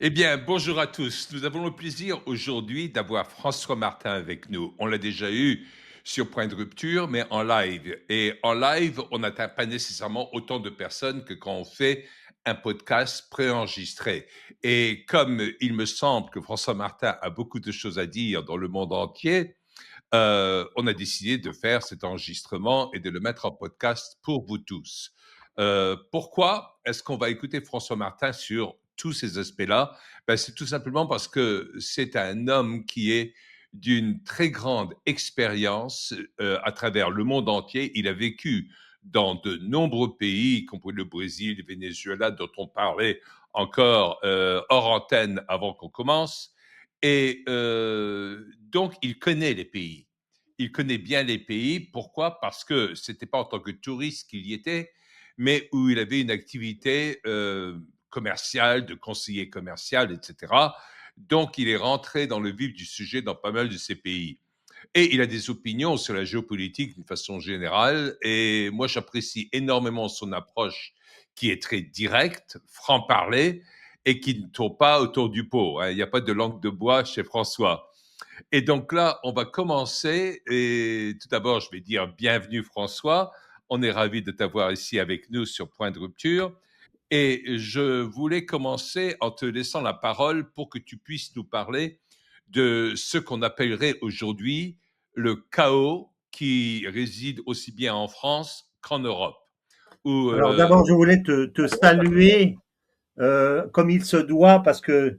Eh bien, bonjour à tous. Nous avons le plaisir aujourd'hui d'avoir François Martin avec nous. On l'a déjà eu sur Point de Rupture, mais en live. Et en live, on n'atteint pas nécessairement autant de personnes que quand on fait un podcast préenregistré. Et comme il me semble que François Martin a beaucoup de choses à dire dans le monde entier, on a décidé de faire cet enregistrement et de le mettre en podcast pour vous tous. Pourquoi est-ce qu'on va écouter François Martin sur tous ces aspects-là? Ben, c'est tout simplement parce que c'est un homme qui est d'une très grande expérience à travers le monde entier. Il a vécu dans de nombreux pays, y compris le Brésil, le Venezuela, dont on parlait encore hors antenne avant qu'on commence. Et donc, il connaît les pays. Il connaît bien les pays. Pourquoi? Parce que c'était pas en tant que touriste qu'il y était, mais où il avait une activité commerciale, de conseiller commercial, etc. Donc, il est rentré dans le vif du sujet dans pas mal de ces pays. Et il a des opinions sur la géopolitique d'une façon générale. Et moi, j'apprécie énormément son approche qui est très directe, franc-parler, et qui ne tourne pas autour du pot, hein. Il n'y a pas de langue de bois chez François. Et donc là, on va commencer. Et tout d'abord, je vais dire bienvenue François. On est ravis de t'avoir ici avec nous sur Point de Rupture. Et je voulais commencer en te laissant la parole pour que tu puisses nous parler de ce qu'on appellerait aujourd'hui le chaos qui réside aussi bien en France qu'en Europe. Où, Alors d'abord, je voulais te saluer comme il se doit parce que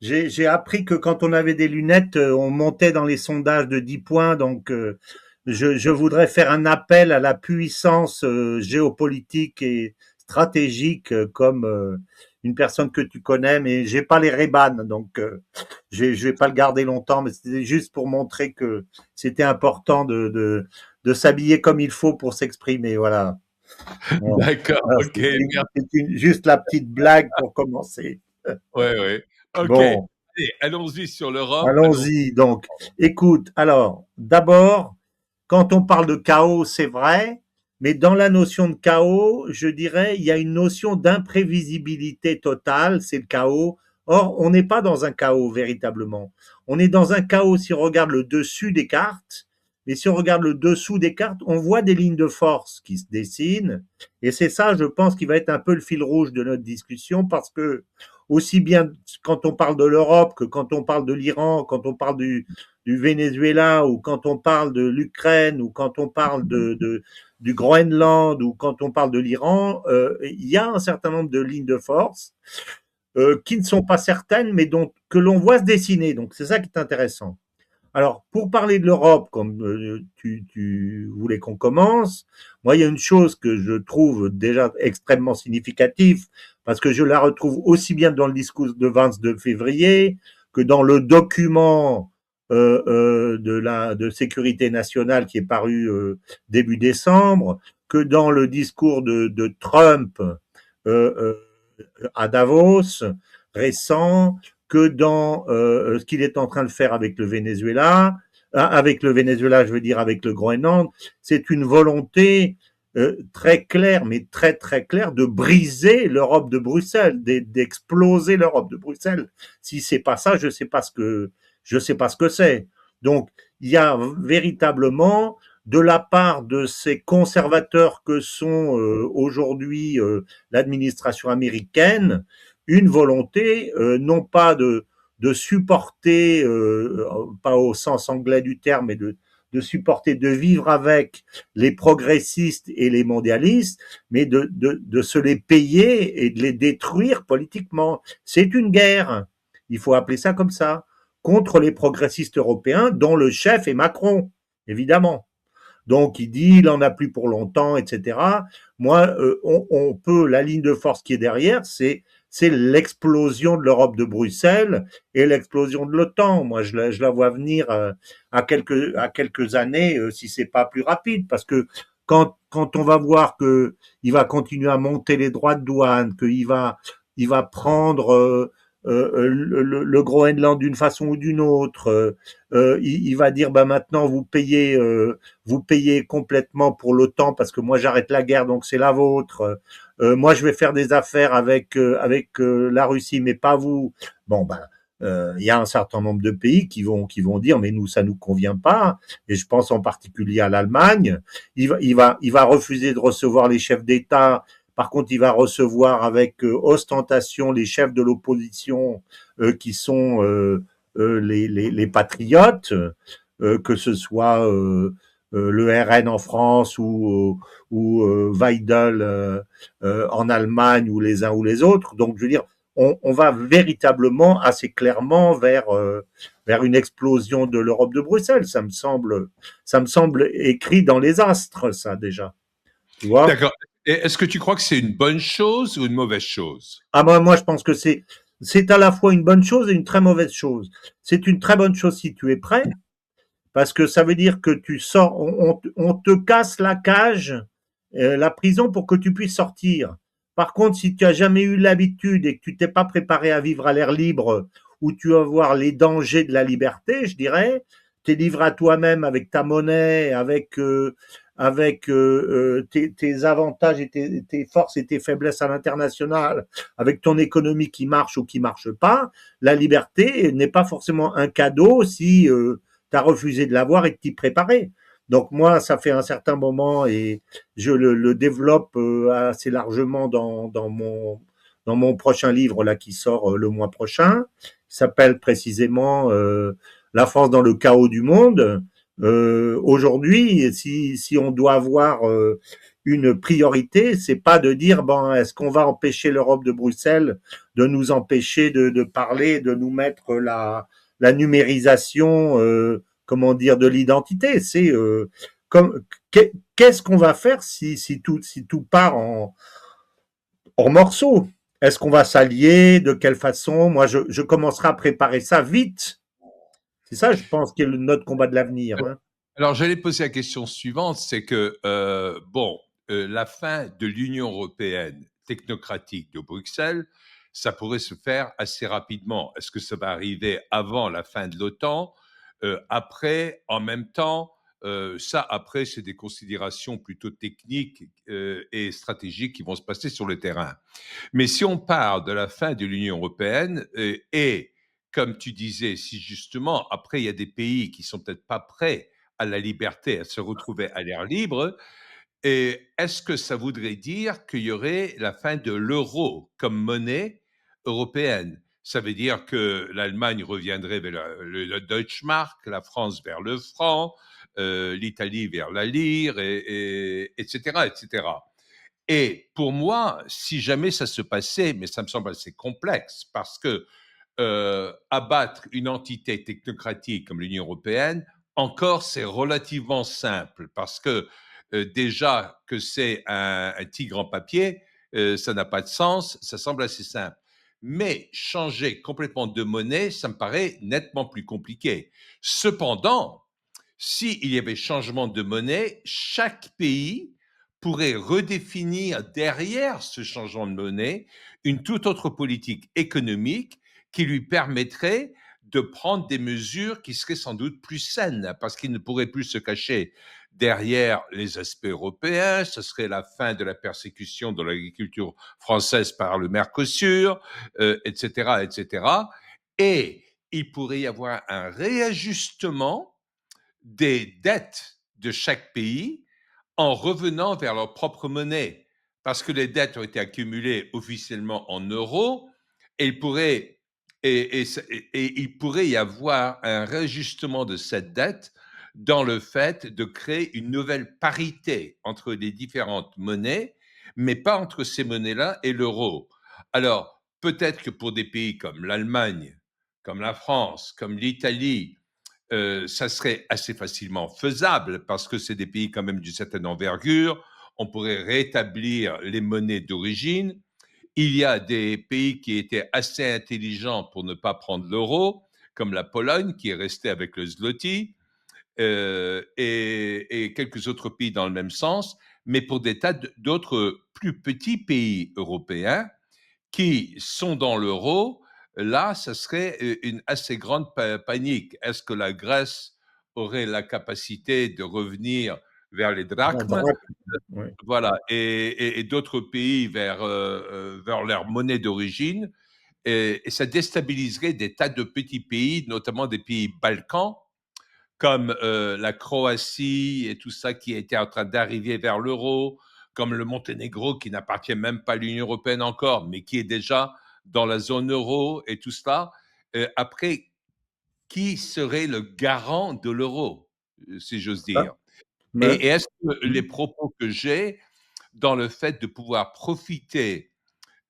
j'ai appris que quand on avait des lunettes, on montait dans les sondages de 10 points. Donc, je voudrais faire un appel à la puissance géopolitique et stratégique comme une personne que tu connais, mais j'ai pas les Ray-Ban, donc je vais pas le garder longtemps, mais c'était juste pour montrer que c'était important de s'habiller comme il faut pour s'exprimer. Voilà. Bon. d'accord, Voilà, ok, merci. juste la petite blague pour commencer. Ouais, ouais. Ok. Bon, Allez, allons-y sur l'Europe. Allons. allons-y. Donc, écoute, alors, d'abord, quand on parle de chaos, c'est vrai, mais dans la notion de chaos, je dirais, il y a une notion d'imprévisibilité totale, c'est le chaos. Or, on n'est pas dans un chaos véritablement. On est dans un chaos si on regarde le dessus des cartes, mais si on regarde le dessous des cartes, on voit des lignes de force qui se dessinent. Et c'est ça, je pense, qui va être un peu le fil rouge de notre discussion, parce que aussi bien quand on parle de l'Europe que quand on parle de l'Iran, quand on parle du Venezuela ou quand on parle de l'Ukraine ou quand on parle du Groenland ou quand on parle de l'Iran, il y a un certain nombre de lignes de force qui ne sont pas certaines, mais dont, que l'on voit se dessiner. Donc c'est ça qui est intéressant. Alors, pour parler de l'Europe, comme tu voulais qu'on commence, moi, il y a une chose que je trouve déjà extrêmement significative, parce que je la retrouve aussi bien dans le discours de 22 février que dans le document de sécurité nationale qui est paru début décembre, que dans le discours de Trump euh, à Davos récent, que dans ce qu'il est en train de faire avec le Venezuela, je veux dire avec le Groenland, c'est une volonté très claire, mais très très claire, de briser l'Europe de Bruxelles, d'exploser l'Europe de Bruxelles. Si c'est pas ça, je sais pas ce que c'est. Donc il y a véritablement de la part de ces conservateurs que sont aujourd'hui l'administration américaine, une volonté non pas de supporter, pas au sens anglais du terme, mais de supporter, de vivre avec les progressistes et les mondialistes, mais de se les payer et de les détruire politiquement. C'est une guerre, il faut appeler ça comme ça, contre les progressistes européens, dont le chef est Macron, évidemment. Donc il dit il en a plus pour longtemps, etc. Moi, on peut, la ligne de force qui est derrière, c'est l'explosion de l'Europe de Bruxelles et l'explosion de l'OTAN. Moi, je la vois venir à quelques années, si c'est pas plus rapide, parce que quand on va voir que il va continuer à monter les droits de douane, il va prendre le Groenland d'une façon ou d'une autre. Il va dire bah maintenant vous payez complètement pour l'OTAN parce que moi j'arrête la guerre donc c'est la vôtre. Moi je vais faire des affaires avec la Russie mais pas vous. Bon ben il y a un certain nombre de pays qui vont dire mais nous ça nous convient pas et je pense en particulier à l'Allemagne. Il va refuser de recevoir les chefs d'État. Par contre, il va recevoir avec ostentation les chefs de l'opposition qui sont les patriotes, que ce soit le RN en France ou Weidel en Allemagne ou les uns ou les autres. Donc, je veux dire, on va véritablement assez clairement vers une explosion de l'Europe de Bruxelles. Ça me semble écrit dans les astres, ça déjà. Tu vois? D'accord. Et est-ce que tu crois que c'est une bonne chose ou une mauvaise chose? Ah moi je pense que c'est à la fois une bonne chose et une très mauvaise chose. C'est une très bonne chose si tu es prêt, parce que ça veut dire que tu sors, on te casse la cage, la prison pour que tu puisses sortir. Par contre, si tu as jamais eu l'habitude et que tu t'es pas préparé à vivre à l'air libre, où tu vas voir les dangers de la liberté, je dirais, tu es livré à toi-même avec ta monnaie, avec tes avantages et tes forces et tes faiblesses à l'international, avec ton économie qui marche ou qui marche pas. La liberté n'est pas forcément un cadeau si tu as refusé de l'avoir et de t'y préparer. Donc moi, ça fait un certain moment et je le développe assez largement dans mon prochain livre là qui sort le mois prochain. Il s'appelle précisément La France dans le chaos du monde. Aujourd'hui, si on doit avoir une priorité, c'est pas de dire bon, est-ce qu'on va empêcher l'Europe de Bruxelles de nous empêcher de parler, de nous mettre la numérisation, comment dire, de l'identité. C'est comme qu'est-ce qu'on va faire si tout part en morceaux. Est-ce qu'on va s'allier? De quelle façon? Moi, je commencerai à préparer ça vite. C'est ça, je pense, qui est notre combat de l'avenir. Hein. Alors, j'allais poser la question suivante, c'est que, bon, la fin de l'Union européenne technocratique de Bruxelles, ça pourrait se faire assez rapidement. Est-ce que ça va arriver avant la fin de l'OTAN? Après, en même temps, ça, après, c'est des considérations plutôt techniques et stratégiques qui vont se passer sur le terrain. Mais si on parle de la fin de l'Union européenne et, comme tu disais, si justement, après, il y a des pays qui sont peut-être pas prêts à la liberté, à se retrouver à l'air libre, et est-ce que ça voudrait dire qu'il y aurait la fin de l'euro comme monnaie européenne? Ça veut dire que l'Allemagne reviendrait vers le Deutschmark, la France vers le franc, l'Italie vers la lire, etc., etc. Et pour moi, si jamais ça se passait, mais ça me semble assez complexe, parce que abattre une entité technocratique comme l'Union européenne, encore c'est relativement simple, parce que déjà que c'est un tigre en papier, ça n'a pas de sens, ça semble assez simple. Mais changer complètement de monnaie, ça me paraît nettement plus compliqué. Cependant, s'il y avait changement de monnaie, chaque pays pourrait redéfinir derrière ce changement de monnaie une toute autre politique économique qui lui permettrait de prendre des mesures qui seraient sans doute plus saines, parce qu'il ne pourrait plus se cacher derrière les aspects européens. Ce serait la fin de la persécution de l'agriculture française par le Mercosur, etc., etc. Et il pourrait y avoir un réajustement des dettes de chaque pays en revenant vers leur propre monnaie, parce que les dettes ont été accumulées officiellement en euros, et il pourrait y avoir un réajustement de cette dette dans le fait de créer une nouvelle parité entre les différentes monnaies, mais pas entre ces monnaies-là et l'euro. Alors, peut-être que pour des pays comme l'Allemagne, comme la France, comme l'Italie, ça serait assez facilement faisable parce que c'est des pays quand même d'une certaine envergure. On pourrait rétablir les monnaies d'origine. Il y a des pays qui étaient assez intelligents pour ne pas prendre l'euro, comme la Pologne qui est restée avec le zloty, et quelques autres pays dans le même sens, mais pour des tas d'autres plus petits pays européens qui sont dans l'euro, là, ça serait une assez grande panique. Est-ce que la Grèce aurait la capacité de revenir vers les La drachmes, drac, ouais. voilà, et d'autres pays vers leur monnaie d'origine, et ça déstabiliserait des tas de petits pays, notamment des pays Balkans, comme la Croatie et tout ça qui était en train d'arriver vers l'euro, comme le Monténégro qui n'appartient même pas à l'Union européenne encore, mais qui est déjà dans la zone euro et tout cela. Après, qui serait le garant de l'euro, si j'ose Ah, dire? mais, Et est-ce que les hmm. propos que j'ai dans le fait de pouvoir profiter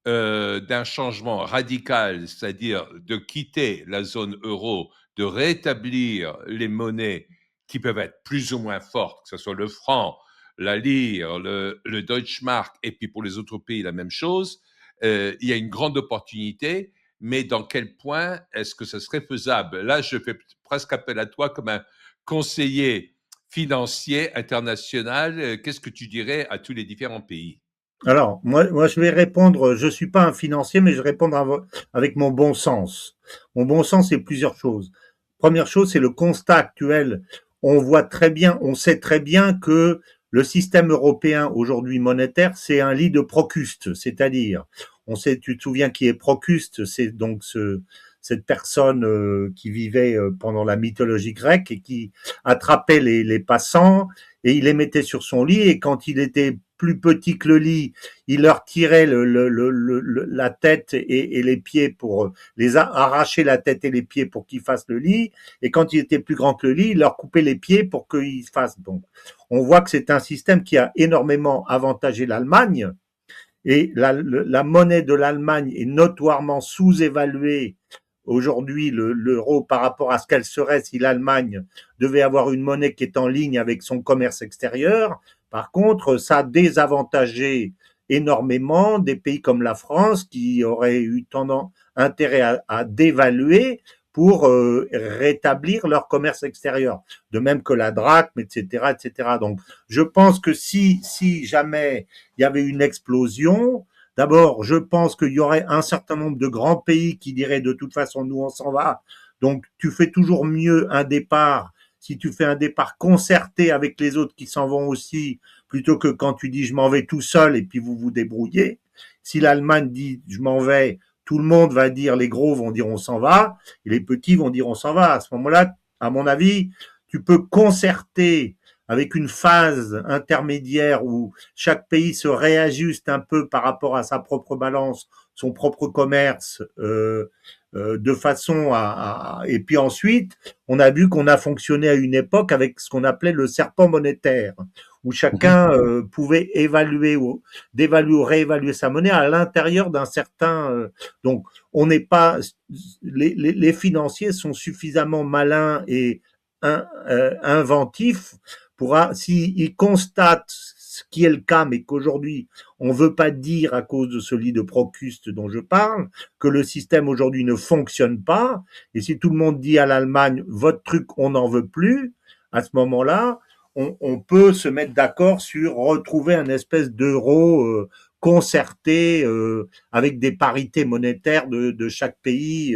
d'un changement radical, c'est-à-dire de quitter la zone euro, de rétablir les monnaies qui peuvent être plus ou moins fortes, que ce soit le franc, la lire, le Deutschmark, et puis pour les autres pays, la même chose. Il y a une grande opportunité, mais dans quel point est-ce que ce serait faisable? Là, je fais presque appel à toi comme un conseiller financier international. Qu'est-ce que tu dirais à tous les différents pays? Alors, moi, je vais répondre, je suis pas un financier, mais je vais répondre avec mon bon sens. Mon bon sens, c'est plusieurs choses. Première chose, c'est le constat actuel. On voit très bien, on sait très bien que le système européen aujourd'hui monétaire, c'est un lit de Procuste, c'est-à-dire, on sait, tu te souviens qui est Procuste, c'est donc cette personne qui vivait pendant la mythologie grecque et qui attrapait les passants et il les mettait sur son lit et quand il était plus petit que le lit, il leur tirait la tête et les pieds pour arracher la tête et les pieds pour qu'ils fassent le lit. Et quand il était plus grand que le lit, il leur coupait les pieds pour qu'ils fassent. Donc, on voit que c'est un système qui a énormément avantagé l'Allemagne. Et la monnaie de l'Allemagne est notoirement sous-évaluée aujourd'hui, l'euro par rapport à ce qu'elle serait si l'Allemagne devait avoir une monnaie qui est en ligne avec son commerce extérieur. Par contre, ça a désavantagé énormément des pays comme la France qui auraient eu tendance, intérêt à dévaluer pour rétablir leur commerce extérieur. De même que la drachme, etc., etc. Donc, je pense que si jamais il y avait une explosion, d'abord, je pense qu'il y aurait un certain nombre de grands pays qui diraient de toute façon, nous, on s'en va. Donc, tu fais toujours mieux un départ si tu fais un départ concerté avec les autres qui s'en vont aussi, plutôt que quand tu dis je m'en vais tout seul et puis vous vous débrouillez. Si l'Allemagne dit je m'en vais, tout le monde va dire, les gros vont dire on s'en va, et les petits vont dire on s'en va. À ce moment-là, à mon avis, tu peux concerter avec une phase intermédiaire où chaque pays se réajuste un peu par rapport à sa propre balance, son propre commerce, de façon et puis ensuite, on a vu qu'on a fonctionné à une époque avec ce qu'on appelait le serpent monétaire, où Mhm. chacun pouvait évaluer ou dévaluer ou réévaluer sa monnaie à l'intérieur d'un certain. Donc, on n'est pas. Les financiers sont suffisamment malins et inventifs pour s'ils constatent ce qui est le cas, mais qu'aujourd'hui on veut pas dire à cause de ce lit de Procuste dont je parle que le système aujourd'hui ne fonctionne pas. Et si tout le monde dit à l'Allemagne votre truc on n'en veut plus, à ce moment-là, on peut se mettre d'accord sur retrouver un espèce d'euro concerté avec des parités monétaires de chaque pays.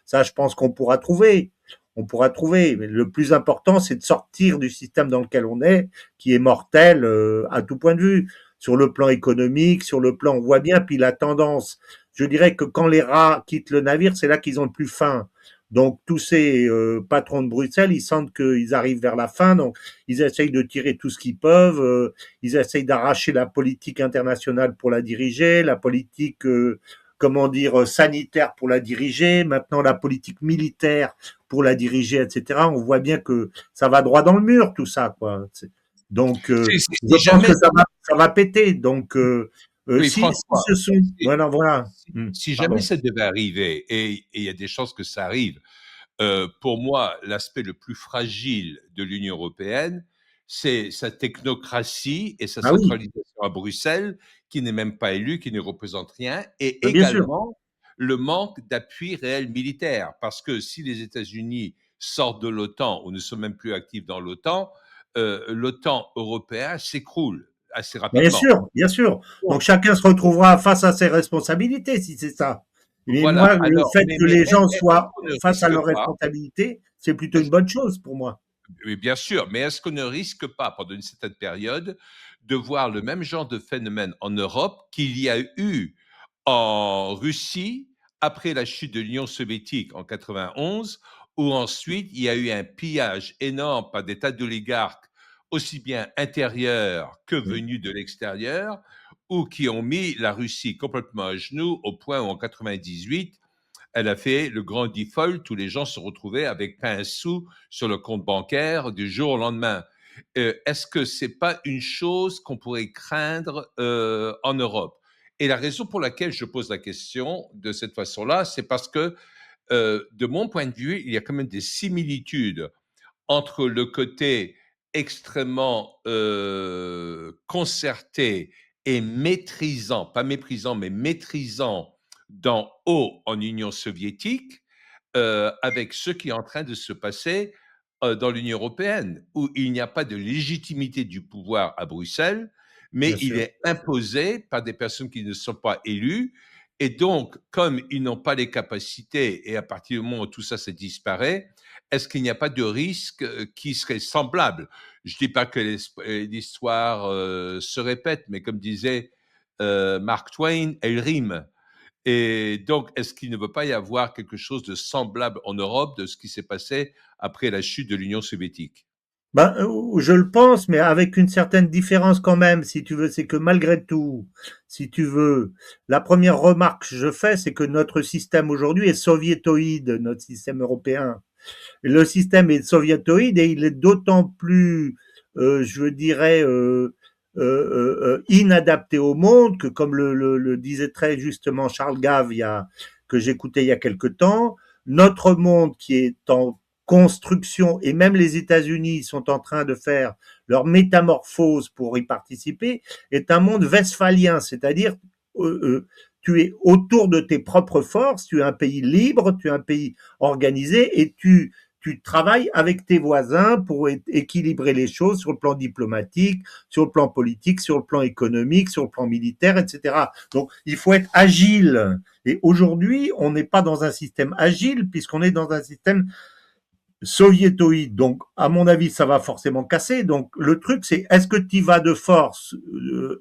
Ça, je pense qu'on pourra trouver. On pourra trouver. Mais le plus important, c'est de sortir du système dans lequel on est, qui est mortel à tout point de vue. Sur le plan économique, sur le plan, on voit bien, puis la tendance. Je dirais que quand les rats quittent le navire, c'est là qu'ils ont le plus faim. Donc tous ces patrons de Bruxelles, ils sentent qu'ils arrivent vers la fin, donc ils essayent de tirer tout ce qu'ils peuvent, ils essayent d'arracher la politique internationale pour la diriger, la politique, comment dire, sanitaire pour la diriger, maintenant la politique militaire pour la diriger, etc. On voit bien que ça va droit dans le mur, tout ça, quoi. Donc, je Si pense que jamais, ça va péter. Donc, oui, si François, ce sont, si, voilà, voilà. si jamais Pardon. ça devait arriver, et il y a des chances que ça arrive, pour moi, l'aspect le plus fragile de l'Union européenne, c'est sa technocratie et sa Ah oui, centralisation à Bruxelles, qui n'est même pas élue, qui ne représente rien, et bien sûr, également le manque d'appui réel militaire. Parce que si les États-Unis sortent de l'OTAN ou ne sont même plus actifs dans l'OTAN, l'OTAN européen s'écroule assez bien rapidement. sûr, bien sûr. Donc Donc, chacun se retrouvera face à ses responsabilités, si c'est ça. Mais Voilà. moi, le Alors, fait que les gens est-ce soient qu'on ne face à risque leurs pas, responsabilités, c'est plutôt une est-ce- bonne chose pour moi. oui, bien sûr, mais est-ce qu'on ne risque pas, pendant une certaine période, de voir le même genre de phénomène en Europe qu'il y a eu en Russie après la chute de l'Union soviétique en 91, où ensuite il y a eu un pillage énorme par des tas d'oligarques, aussi bien intérieurs que Oui, venus de l'extérieur, ou qui ont mis la Russie complètement à genoux au point où en 98, elle a fait le grand default, tous les gens se retrouvaient avec pas un sou sur le compte bancaire du jour au lendemain. Est-ce que c'est pas une chose qu'on pourrait craindre en Europe? Et la raison pour laquelle je pose la question de cette façon-là, c'est parce que, de mon point de vue, il y a quand même des similitudes entre le côté extrêmement concerté et maîtrisant, pas méprisant, mais maîtrisant d'en haut en Union soviétique, avec ce qui est en train de se passer dans l'Union européenne, où il n'y a pas de légitimité du pouvoir à Bruxelles, mais bien il sûr. est imposé par des personnes qui ne sont pas élues. Et donc, comme ils n'ont pas les capacités, et à partir du moment où tout ça se disparaît, est-ce qu'il n'y a pas de risque qui serait semblable? Je ne dis pas que l'histoire se répète, mais comme disait Mark Twain, elle rime. Et donc, est-ce qu'il ne veut pas y avoir quelque chose de semblable en Europe de ce qui s'est passé après la chute de l'Union soviétique? Ben, je le pense, mais avec une certaine différence quand même, si tu veux, c'est que malgré tout, si tu veux, la première remarque que je fais, c'est que notre système aujourd'hui est soviétoïde, notre système européen. Le système est soviétoïde et il est d'autant plus, je dirais, inadapté au monde que, comme le disait très justement Charles Gave, que j'écoutais il y a quelque temps, notre monde qui est en construction, et même les États-Unis sont en train de faire leur métamorphose pour y participer, est un monde westphalien, c'est-à-dire tu es autour de tes propres forces, tu es un pays libre, tu es un pays organisé et tu travailles avec tes voisins pour équilibrer les choses sur le plan diplomatique, sur le plan politique, sur le plan économique, sur le plan militaire, etc. Donc, il faut être agile. Et aujourd'hui, on n'est pas dans un système agile puisqu'on est dans un système soviétoïde. Donc, à mon avis, ça va forcément casser. Donc, le truc, c'est est-ce que tu y vas de force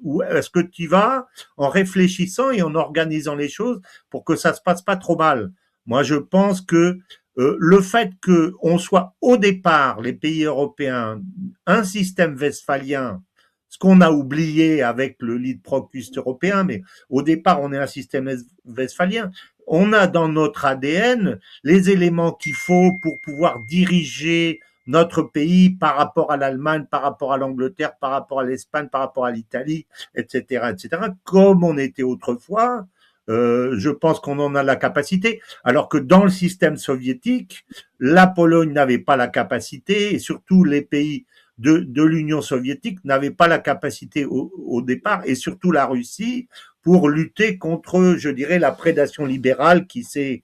ou est-ce que tu y vas en réfléchissant et en organisant les choses pour que ça se passe pas trop mal. Moi, je pense que le fait que on soit au départ, les pays européens, un système westphalien, ce qu'on a oublié avec le lead procust européen, mais au départ, on est un système westphalien. On a dans notre ADN les éléments qu'il faut pour pouvoir diriger notre pays par rapport à l'Allemagne, par rapport à l'Angleterre, par rapport à l'Espagne, par rapport à l'Italie, etc., etc., comme on était autrefois. Je pense qu'on en a la capacité, alors que dans le système soviétique, la Pologne n'avait pas la capacité, et surtout les pays de l'Union soviétique n'avaient pas la capacité au départ, et surtout la Russie, pour lutter contre, je dirais, la prédation libérale qui s'est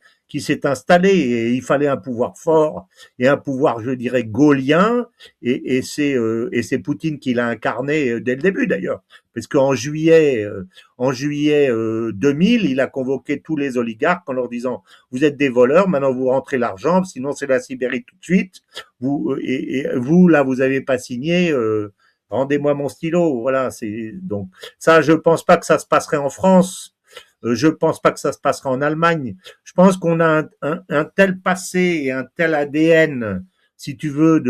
installée. Et il fallait un pouvoir fort et un pouvoir, je dirais, gaulien. Et c'est Poutine qui l'a incarné dès le début, d'ailleurs. Parce en juillet 2000, il a convoqué tous les oligarques en leur disant vous êtes des voleurs, maintenant vous rentrez l'argent, sinon c'est la Sibérie tout de suite. Et vous là, vous n'avez pas signé. Rendez-moi mon stylo. Voilà, c'est donc ça. Je pense pas que ça se passerait en France. Je pense pas que ça se passerait en Allemagne. Je pense qu'on a un tel passé et un tel ADN, si tu veux,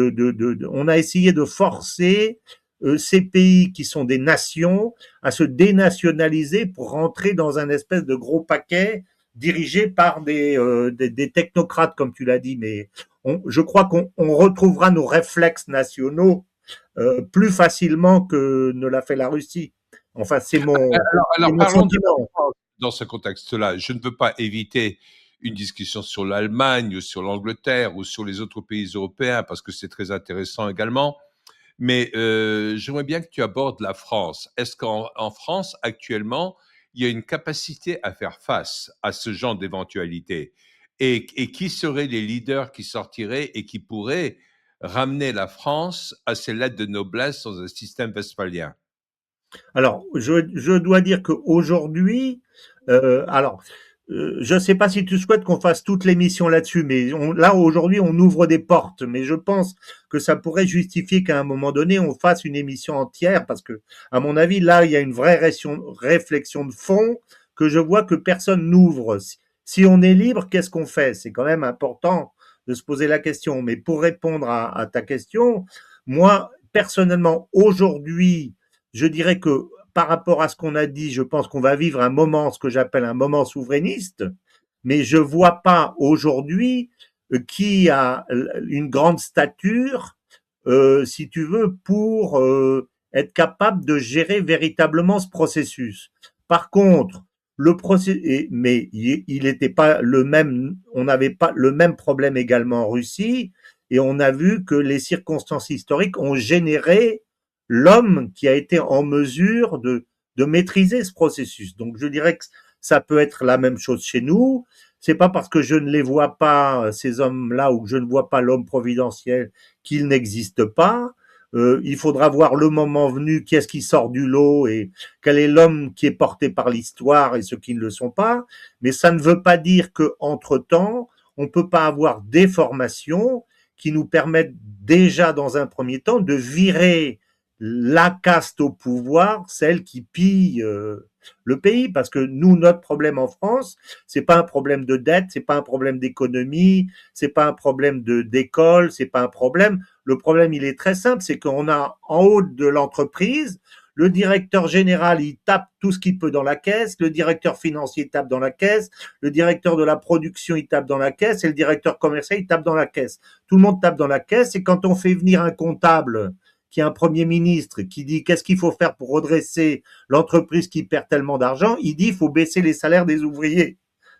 on a essayé de forcer ces pays qui sont des nations à se dénationaliser pour rentrer dans un espèce de gros paquet dirigé par des technocrates, comme tu l'as dit. Mais je crois qu'on retrouvera nos réflexes nationaux plus facilement que ne l'a fait la Russie. Enfin, c'est Alors mon parlons de la sentiment. France dans ce contexte-là. Je ne veux pas éviter une discussion sur l'Allemagne ou sur l'Angleterre ou sur les autres pays européens parce que c'est très intéressant également. Mais j'aimerais bien que tu abordes la France. Est-ce qu'en France, actuellement, il y a une capacité à faire face à ce genre d'éventualité? Et qui seraient les leaders qui sortiraient et qui pourraient ramener la France à ses lettres de noblesse dans un système westphalien? Alors, je dois dire qu'aujourd'hui, alors je ne sais pas si tu souhaites qu'on fasse toute l'émission là-dessus, mais là aujourd'hui on ouvre des portes, mais je pense que ça pourrait justifier qu'à un moment donné on fasse une émission entière, parce que à mon avis là il y a une vraie réflexion de fond que je vois que personne n'ouvre. Si on est libre, qu'est-ce qu'on fait? C'est quand même important de se poser la question. Mais pour répondre à ta question, moi personnellement aujourd'hui, je dirais que par rapport à ce qu'on a dit, je pense qu'on va vivre un moment, ce que j'appelle un moment souverainiste, mais je vois pas aujourd'hui qui a une grande stature, si tu veux, pour être capable de gérer véritablement ce processus. Par contre, le processus, mais il n'était pas le même, on n'avait pas le même problème également en Russie, et on a vu que les circonstances historiques ont généré l'homme qui a été en mesure de maîtriser ce processus. Donc je dirais que ça peut être la même chose chez nous. C'est pas parce que je ne les vois pas, ces hommes-là, ou que je ne vois pas l'homme providentiel, qu'ils n'existent pas. Il faudra voir le moment venu, qui est-ce qui sort du lot et quel est l'homme qui est porté par l'histoire et ceux qui ne le sont pas. Mais ça ne veut pas dire que, entre-temps, on peut pas avoir des formations qui nous permettent déjà, dans un premier temps, de virer la caste au pouvoir, celle qui pille le pays, parce que nous, notre problème en France, c'est pas un problème de dette, c'est pas un problème d'économie, c'est pas un problème d'école, c'est pas un problème. Le problème, il est très simple, c'est qu'on a en haut de l'entreprise le directeur général, il tape tout ce qu'il peut dans la caisse, le directeur financier tape dans la caisse, le directeur de la production, il tape dans la caisse, et le directeur commercial, il tape dans la caisse. Tout le monde tape dans la caisse, et quand on fait venir un comptable qui est un premier ministre qui dit qu'est-ce qu'il faut faire pour redresser l'entreprise qui perd tellement d'argent, il dit il faut baisser les salaires des ouvriers.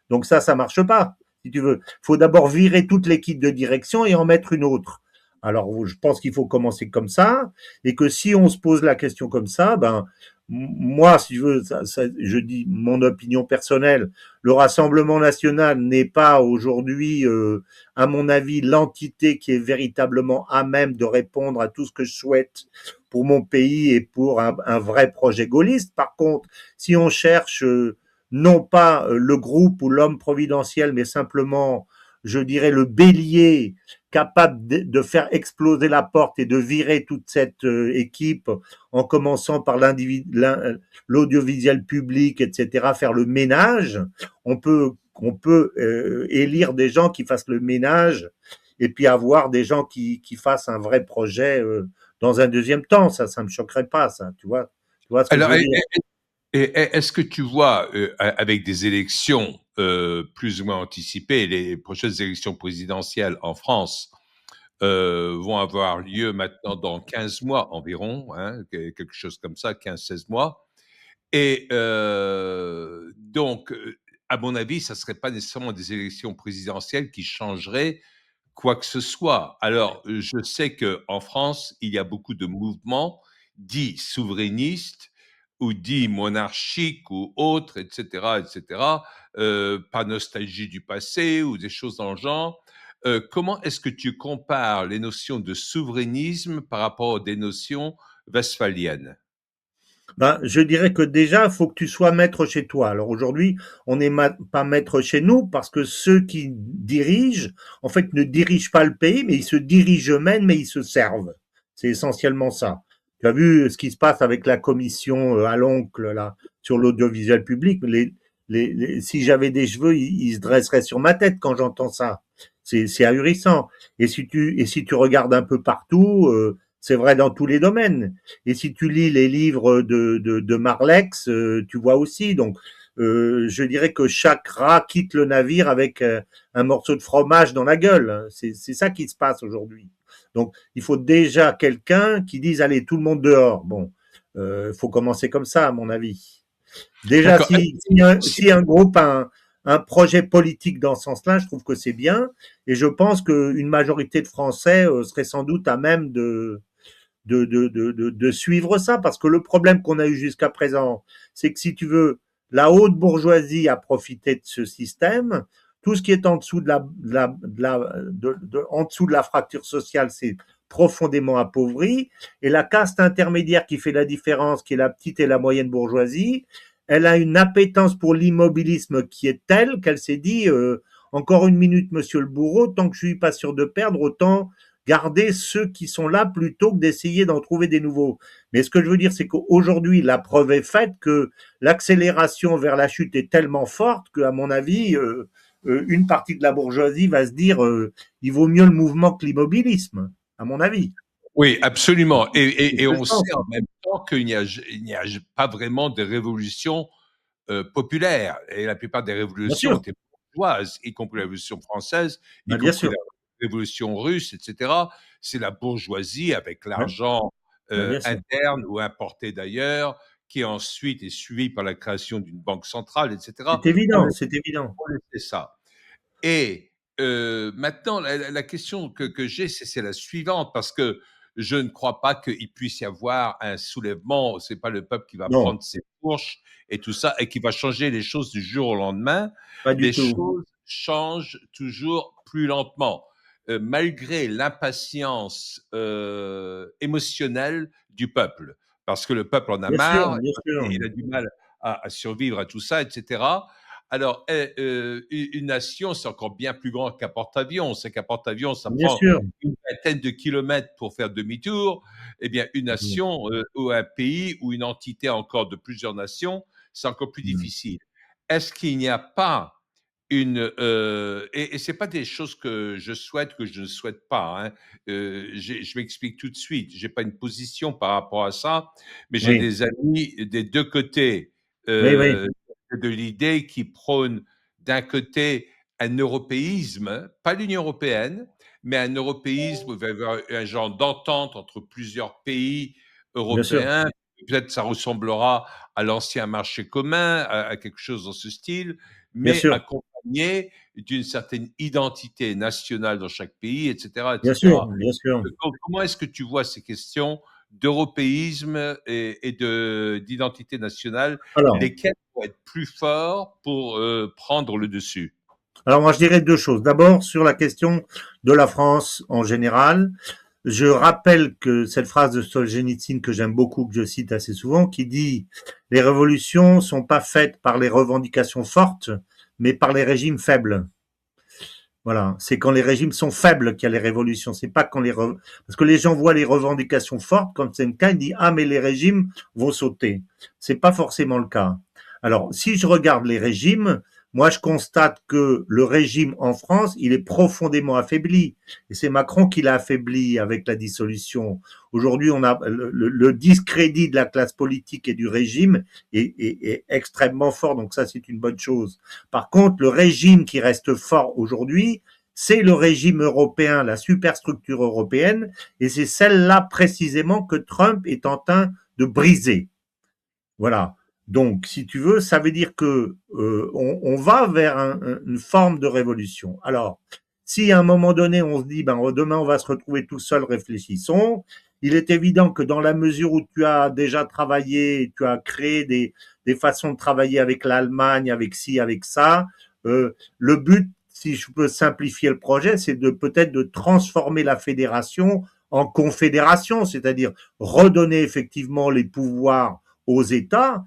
Donc ça marche pas, si tu veux. Il faut d'abord virer toute l'équipe de direction et en mettre une autre. Alors, je pense qu'il faut commencer comme ça, et que si on se pose la question comme ça, ben, moi, si je veux, je dis mon opinion personnelle, le Rassemblement national n'est pas aujourd'hui, à mon avis, l'entité qui est véritablement à même de répondre à tout ce que je souhaite pour mon pays et pour un vrai projet gaulliste. Par contre, si on cherche non pas le groupe ou l'homme providentiel, mais simplement, je dirais, le bélier capable de faire exploser la porte et de virer toute cette équipe en commençant par l'audiovisuel public, etc., faire le ménage, on peut élire des gens qui fassent le ménage et puis avoir des gens qui fassent un vrai projet dans un deuxième temps. Ça me choquerait pas, ça, tu vois ce que je Alors, veux dire. est-ce que tu vois, avec des élections plus ou moins anticipées, les prochaines élections présidentielles en France vont avoir lieu maintenant dans 15 mois environ, hein, quelque chose comme ça, 15-16 mois. Et donc, à mon avis, ça ne serait pas nécessairement des élections présidentielles qui changeraient quoi que ce soit. Alors, je sais qu'en France, il y a beaucoup de mouvements dits souverainistes ou dits monarchiques ou autres, etc., etc., pas nostalgie du passé ou des choses dans le genre. Comment est-ce que tu compares les notions de souverainisme par rapport à des notions westphaliennes? Ben, je dirais que déjà, il faut que tu sois maître chez toi. Alors aujourd'hui, on n'est pas maître chez nous parce que ceux qui dirigent, en fait, ne dirigent pas le pays, mais ils se dirigent eux-mêmes, mais ils se servent. C'est essentiellement ça. Tu as vu ce qui se passe avec la commission à l'oncle là sur l'audiovisuel public. Si j'avais des cheveux, ils se dresseraient sur ma tête quand j'entends ça. C'est ahurissant. Et si tu regardes un peu partout, c'est vrai dans tous les domaines. Et si tu lis les livres de Marlex, tu vois aussi. Donc, je dirais que chaque rat quitte le navire avec un morceau de fromage dans la gueule. C'est ça qui se passe aujourd'hui. Donc, il faut déjà quelqu'un qui dise, allez, tout le monde dehors. Bon, faut commencer comme ça, à mon avis. Déjà, D'accord. si un groupe a un projet politique dans ce sens-là, je trouve que c'est bien. Et je pense qu'une majorité de Français serait sans doute à même de suivre ça, parce que le problème qu'on a eu jusqu'à présent, c'est que si tu veux, la haute bourgeoisie a profité de ce système. Tout ce qui est en dessous en dessous de la fracture sociale, c'est profondément appauvri. Et la caste intermédiaire qui fait la différence, qui est la petite et la moyenne bourgeoisie, elle a une appétence pour l'immobilisme qui est telle qu'elle s'est dit encore une minute, monsieur le bourreau, tant que je suis pas sûr de perdre, autant garder ceux qui sont là plutôt que d'essayer d'en trouver des nouveaux. Mais ce que je veux dire, c'est qu'aujourd'hui, la preuve est faite que l'accélération vers la chute est tellement forte qu'à mon avis, une partie de la bourgeoisie va se dire il vaut mieux le mouvement que l'immobilisme, à mon avis. Oui, absolument. C'est Et ce que je on sait pense. en même temps il n'y a pas vraiment de révolution populaire. Et la plupart des Bien révolutions sûr, étaient bourgeoises, y compris la Révolution française, y ben, bien compris sûr, la Révolution russe, etc. C'est la bourgeoisie avec ouais, l'argent ben, bien sûr. interne ou importé d'ailleurs, qui ensuite est suivi par la création d'une banque centrale, etc. C'est évident, c'est évident. On le sait ça. Et maintenant, la question que j'ai, c'est la suivante, parce que je ne crois pas qu'il puisse y avoir un soulèvement. C'est pas le peuple qui va Non, prendre ses fourches et tout ça et qui va changer les choses du jour au lendemain. pas du Les tout. choses changent toujours plus lentement, malgré l'impatience émotionnelle du peuple, parce que le peuple en a Bien sûr, marre, bien sûr, il a du mal à survivre à tout ça, etc. Alors, une nation, c'est encore bien plus grand qu'un porte-avions. C'est qu'un porte-avions, ça bien prend sûr. une vingtaine de kilomètres pour faire demi-tour. Eh bien, une Mm, nation ou un pays ou une entité encore de plusieurs nations, c'est encore plus mm. difficile. Est-ce qu'il n'y a pas une et c'est pas des choses que je souhaite, que je ne souhaite pas, hein. Je m'explique tout de suite. J'ai pas une position par rapport à ça, mais j'ai Oui, des amis des 2 côtés, oui, oui, de l'idée qui prône d'un côté un européisme, pas l'Union européenne, mais un européisme où il va y avoir un genre d'entente entre plusieurs pays bien sûr, européens. Peut-être ça ressemblera à l'ancien marché commun, à quelque chose dans ce style, bien mais sûr, accompagné d'une certaine identité nationale dans chaque pays, etc., bien sûr, etc. bien sûr. Comment est-ce que tu vois ces questions d'européisme et d'identité nationale, Alors, lesquels vont être plus forts pour prendre le dessus? alors moi je dirais deux choses. D'abord, sur la question de la France en général, je rappelle que cette phrase de Solzhenitsyn que j'aime beaucoup, que je cite assez souvent, qui dit les révolutions sont pas faites par les revendications fortes, mais par les régimes faibles. Voilà, c'est quand les régimes sont faibles qu'il y a les révolutions. C'est pas quand parce que les gens voient les revendications fortes, comme c'est le cas, ils disent ah mais les régimes vont sauter. C'est pas forcément le cas. Alors si je regarde les régimes, moi je constate que le régime en France, il est profondément affaibli. Et c'est Macron qui l'a affaibli avec la dissolution. Aujourd'hui, on a le discrédit de la classe politique et du régime est extrêmement fort. Donc ça, c'est une bonne chose. Par contre, le régime qui reste fort aujourd'hui, c'est le régime européen, la superstructure européenne, et c'est celle-là précisément que Trump est en train de briser. Voilà. Donc, si tu veux, ça veut dire que on va vers une forme de révolution. Alors, si à un moment donné on se dit, ben demain on va se retrouver tout seul, réfléchissons. Il est évident que dans la mesure où tu as déjà travaillé, tu as créé des façons de travailler avec l'Allemagne, avec ci, avec ça, le but, si je peux simplifier le projet, c'est de peut-être de transformer la fédération en confédération, c'est-à-dire redonner effectivement les pouvoirs aux États.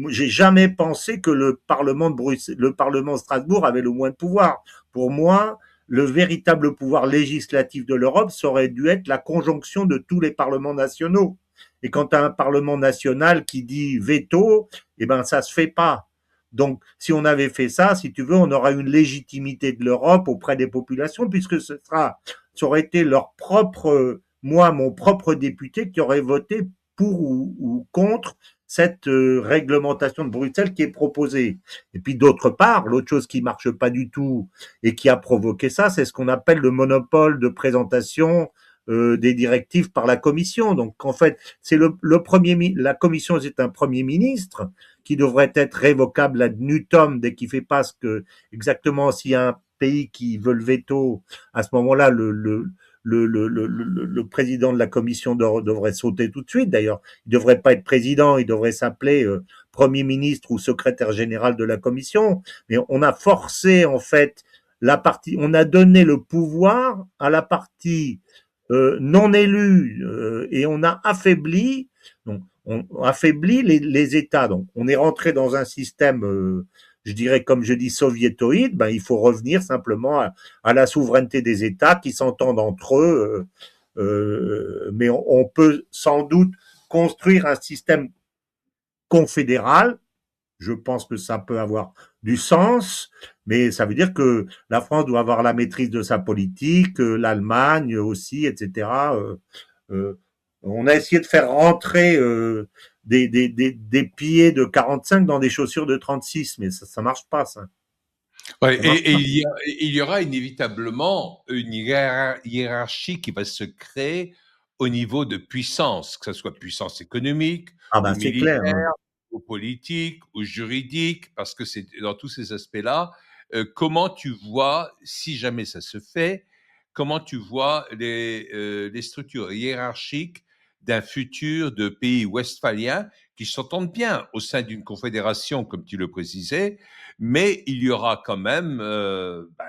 J'ai jamais pensé que le Parlement de Bruxelles, le Parlement de Strasbourg avait le moins de pouvoir. Pour moi, le véritable pouvoir législatif de l'Europe, ça aurait dû être la conjonction de tous les parlements nationaux. Et quand tu as un parlement national qui dit veto, eh ben ça se fait pas. Donc, si on avait fait ça, si tu veux, on aurait une légitimité de l'Europe auprès des populations, puisque ça aurait été leur propre, moi, mon propre député qui aurait voté pour ou contre cette réglementation de Bruxelles qui est proposée. Et puis d'autre part, l'autre chose qui marche pas du tout et qui a provoqué ça, c'est ce qu'on appelle le monopole de présentation des directives par la Commission. Donc en fait, c'est le premier, la Commission c'est un premier ministre qui devrait être révocable ad nutum dès qu'il fait pas ce que exactement s'il y a un pays qui veut le veto, à ce moment-là, le président de la commission devrait sauter tout de suite. D'ailleurs, il ne devrait pas être président, il devrait s'appeler Premier ministre ou secrétaire général de la commission. Mais on a forcé, en fait, la partie, on a donné le pouvoir à la partie non élue et on a affaibli. Donc, on affaiblit les États. Donc, on est rentré dans un système, je dirais, comme je dis, soviétoïde. Ben, il faut revenir simplement à la souveraineté des États qui s'entendent entre eux. Mais on peut sans doute construire un système confédéral. Je pense que ça peut avoir du sens, mais ça veut dire que la France doit avoir la maîtrise de sa politique, l'Allemagne aussi, etc. On a essayé de faire rentrer des pieds de 45 dans des chaussures de 36, mais ça marche pas, ça. Ouais, Ça marche pas. il y aura inévitablement une hiérarchie qui va se créer au niveau de puissance, que ce soit puissance économique Ah ou ben c'est clair, hein. militaire, ou politique, ou juridique, parce que c'est dans tous ces aspects-là. Comment tu vois, si jamais ça se fait, comment tu vois les structures hiérarchiques d'un futur de pays westphaliens qui s'entendent bien au sein d'une confédération, comme tu le précisais, mais il y aura quand même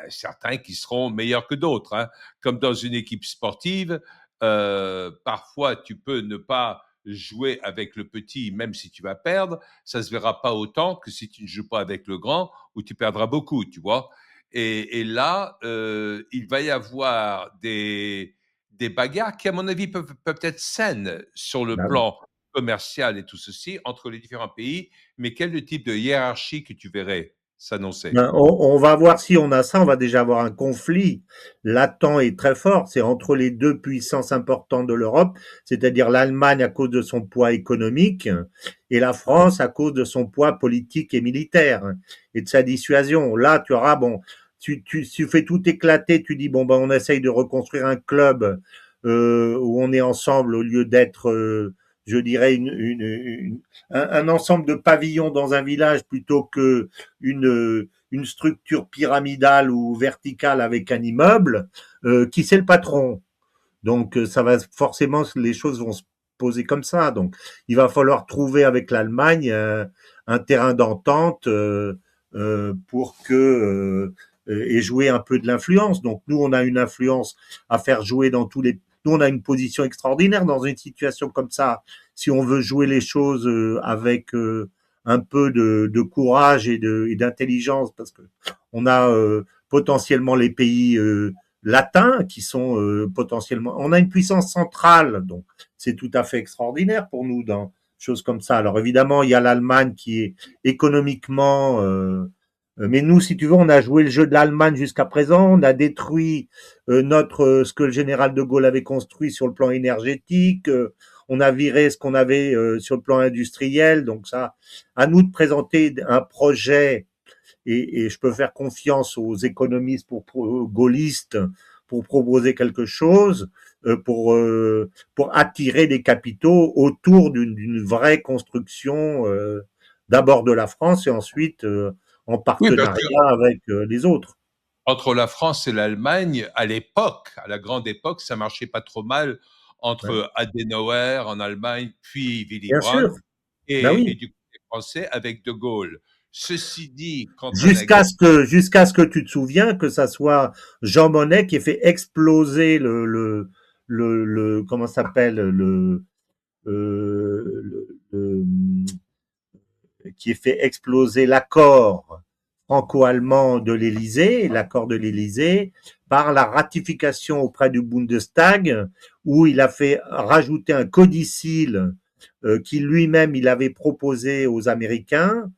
certains qui seront meilleurs que d'autres, hein. Comme dans une équipe sportive, parfois tu peux ne pas jouer avec le petit, même si tu vas perdre, ça se verra pas autant que si tu ne joues pas avec le grand, où tu perdras beaucoup, tu vois. Et là, il va y avoir des bagarres qui, à mon avis, peuvent être saines sur le Ben oui. plan commercial et tout ceci entre les différents pays, mais quel est le type de hiérarchie que tu verrais s'annoncer? Ben, on va voir si on a ça, on va déjà avoir un conflit latent et très fort. C'est entre les deux puissances importantes de l'Europe, c'est-à-dire l'Allemagne à cause de son poids économique et la France à cause de son poids politique et militaire et de sa dissuasion. Là, tu auras, bon, tu fais tout éclater, tu dis, bon, ben, on essaye de reconstruire un club où on est ensemble au lieu d'être, je dirais, un ensemble de pavillons dans un village plutôt que une structure pyramidale ou verticale avec un immeuble, qui c'est le patron. Donc ça va forcément, les choses vont se poser comme ça. Donc il va falloir trouver avec l'Allemagne un terrain d'entente pour que et jouer un peu de l'influence. Donc nous on a une influence à faire jouer dans tous les. Nous on a une position extraordinaire dans une situation comme ça. Si on veut jouer les choses avec un peu de courage et d'intelligence, parce que on a potentiellement les pays latins qui sont potentiellement. On a une puissance centrale, donc c'est tout à fait extraordinaire pour nous dans choses comme ça. Alors évidemment, il y a l'Allemagne qui est économiquement. Mais nous, si tu veux, on a joué le jeu de l'Allemagne jusqu'à présent. On a détruit ce que le général de Gaulle avait construit sur le plan énergétique. On a viré ce qu'on avait sur le plan industriel. Donc ça, à nous de présenter un projet et je peux faire confiance aux économistes gaullistes pour proposer quelque chose, pour attirer des capitaux autour d'une vraie construction, d'abord de la France et ensuite en Oui, parce que partenariat avec les autres. entre la France et l'Allemagne, à l'époque, à la grande époque, ça marchait pas trop mal Ouais. entre Adenauer en Allemagne, puis Willy Bien sûr, Brandt, ben et oui. du côté français avec De Gaulle. Ceci dit, quand on a gagné, Jusqu'à ce que tu te souviens que ça soit Jean Monnet qui ait fait exploser comment ça s'appelle le qui ait fait exploser l'accord franco-allemand de l'Élysée, l'accord de l'Élysée, par la ratification auprès du Bundestag, où il a fait rajouter un codicile qui lui-même il avait proposé aux Américains,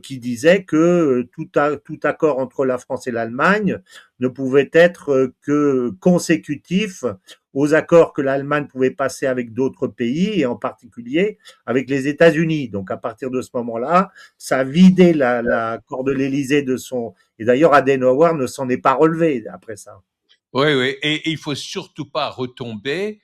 qui disait que tout accord entre la France et l'Allemagne ne pouvait être que consécutif aux accords que l'Allemagne pouvait passer avec d'autres pays et en particulier avec les États-Unis. Donc à partir de ce moment-là, ça a vidé l'accord de l'Élysée de son. Et d'ailleurs, Adenauer ne s'en est pas relevé après ça. oui, oui, et il faut surtout pas retomber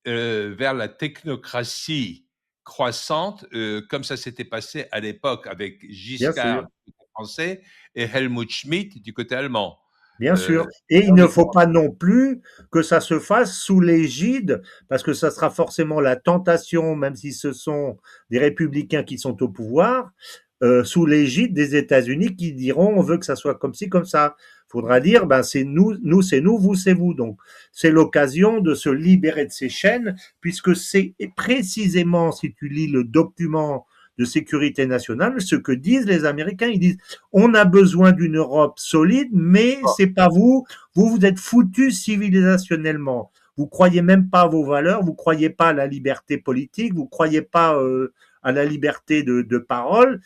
vers la technocratie croissante, comme ça s'était passé à l'époque avec Bien Giscard sûr. du côté français et Helmut Schmidt du côté allemand. Bien sûr. Et Là il où ne il faut faut. pas non plus que ça se fasse sous l'égide, parce que ça sera forcément la tentation, même si ce sont des républicains qui sont au pouvoir, sous l'égide des États-Unis qui diront on veut que ça soit comme ci, comme ça. Il faudra dire ben c'est nous c'est nous, vous c'est vous. Donc c'est l'occasion de se libérer de ces chaînes, puisque c'est précisément, si tu lis le document de sécurité nationale, ce que disent les Américains. Ils disent on a besoin d'une Europe solide, mais c'est pas vous. Vous êtes foutus civilisationnellement. Vous croyez même pas à vos valeurs, vous croyez pas à la liberté politique, vous croyez pas à la liberté de parole.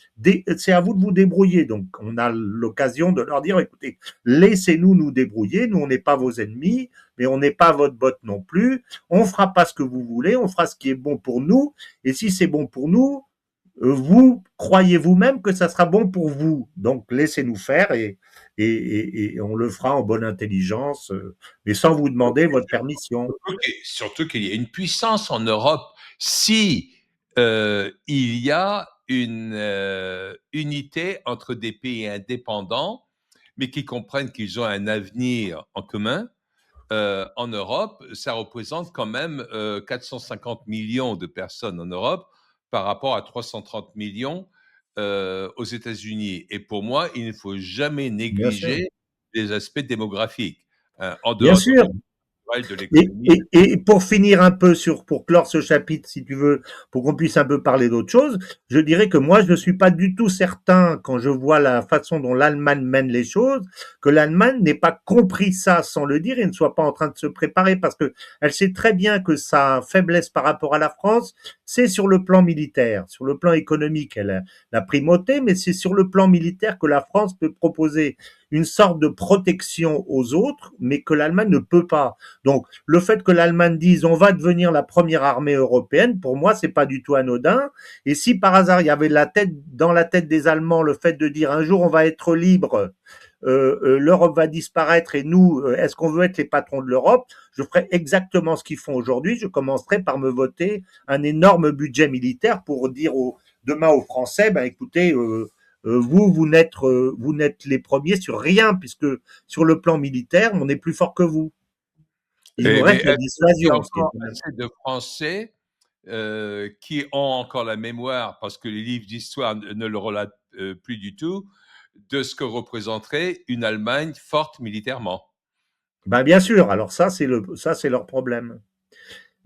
C'est à vous de vous débrouiller. Donc, on a l'occasion de leur dire, écoutez, laissez-nous nous débrouiller. Nous, on n'est pas vos ennemis, mais on n'est pas votre botte non plus. On fera pas ce que vous voulez, on fera ce qui est bon pour nous. Et si c'est bon pour nous, vous croyez vous-même que ça sera bon pour vous. Donc, laissez-nous faire et on le fera en bonne intelligence, mais sans vous demander votre permission. Surtout qu'il y a une puissance en Europe. Si il y a une unité entre des pays indépendants, mais qui comprennent qu'ils ont un avenir en commun, en Europe, ça représente quand même 450 millions de personnes en Europe par rapport à 330 millions aux États-Unis. Et pour moi, il ne faut jamais Bien sûr. négliger les aspects démographiques, en Bien dehors sûr. de l'économie. Et pour finir un peu pour clore ce chapitre, si tu veux, pour qu'on puisse un peu parler d'autre chose, je dirais que moi, je ne suis pas du tout certain, quand je vois la façon dont l'Allemagne mène les choses, que l'Allemagne n'ait pas compris ça sans le dire et ne soit pas en train de se préparer, parce que elle sait très bien que sa faiblesse par rapport à la France, c'est sur le plan militaire. Sur le plan économique, elle a la primauté, mais c'est sur le plan militaire que la France peut proposer une sorte de protection aux autres, mais que l'Allemagne ne peut pas. Donc, le fait que l'Allemagne dise on va devenir la première armée européenne, pour moi, c'est pas du tout anodin. Et si par hasard il y avait dans la tête des Allemands le fait de dire un jour on va être libre, l'Europe va disparaître et nous, est-ce qu'on veut être les patrons de l'Europe? Je ferai exactement ce qu'ils font aujourd'hui. Je commencerai par me voter un énorme budget militaire pour dire demain aux Français, ben écoutez, vous n'êtes les premiers sur rien, puisque sur le plan militaire, on est plus fort que vous. Il nous Mais reste la il y a dissuasion. Ce qui est encore assez de Français qui ont encore la mémoire, parce que les livres d'histoire ne le relatent plus du tout, de ce que représenterait une Allemagne forte militairement. Ben bien sûr, alors ça c'est leur problème.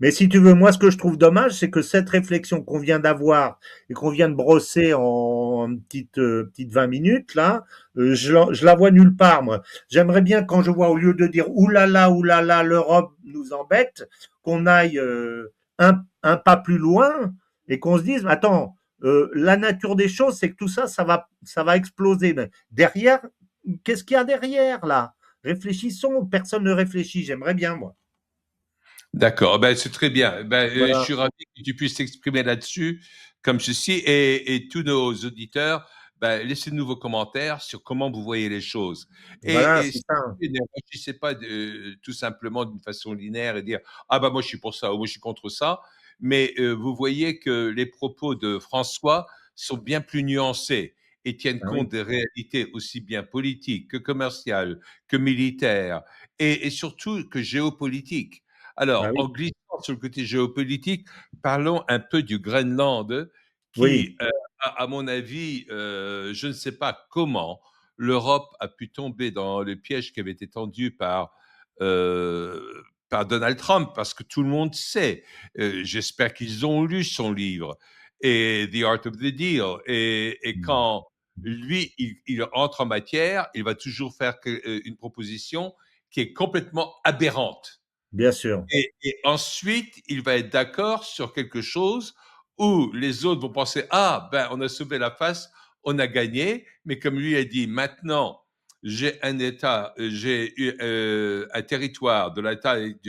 Mais si tu veux, moi ce que je trouve dommage, c'est que cette réflexion qu'on vient d'avoir et qu'on vient de brosser en petite 20 minutes là, je la vois nulle part moi. J'aimerais bien quand je vois au lieu de dire oulala, l'Europe nous embête, qu'on aille un pas plus loin et qu'on se dise attends, la nature des choses, c'est que tout ça, ça va exploser. Mais derrière, qu'est-ce qu'il y a derrière là? Réfléchissons, personne ne réfléchit. J'aimerais bien moi. D'accord, ben, c'est très bien. Ben, je Voilà, suis ravi que tu puisses t'exprimer là-dessus comme ceci et tous nos auditeurs, ben, laissez-nous vos commentaires sur comment vous voyez les choses. voilà, Et c'est ça. ne réfléchissez pas tout simplement d'une façon linéaire et dire ah ben moi je suis pour ça ou moi je suis contre ça, mais vous voyez que les propos de François sont bien plus nuancés et tiennent Ah oui, compte des réalités aussi bien politiques que commerciales, que militaires et surtout que géopolitiques. bah Alors, oui, en glissant sur le côté géopolitique, parlons un peu du Groenland oui, qui, à mon avis, je ne sais pas comment l'Europe a pu tomber dans le piège qui avait été tendu par Donald Trump, parce que tout le monde sait. J'espère qu'ils ont lu son livre et The Art of the Deal. Et quand lui, il entre en matière, il va toujours faire une proposition qui est complètement aberrante. bien sûr. Et ensuite, il va être d'accord sur quelque chose où les autres vont penser, ah, ben, on a sauvé la face, on a gagné. Mais comme lui a dit, maintenant, j'ai un État, j'ai un territoire de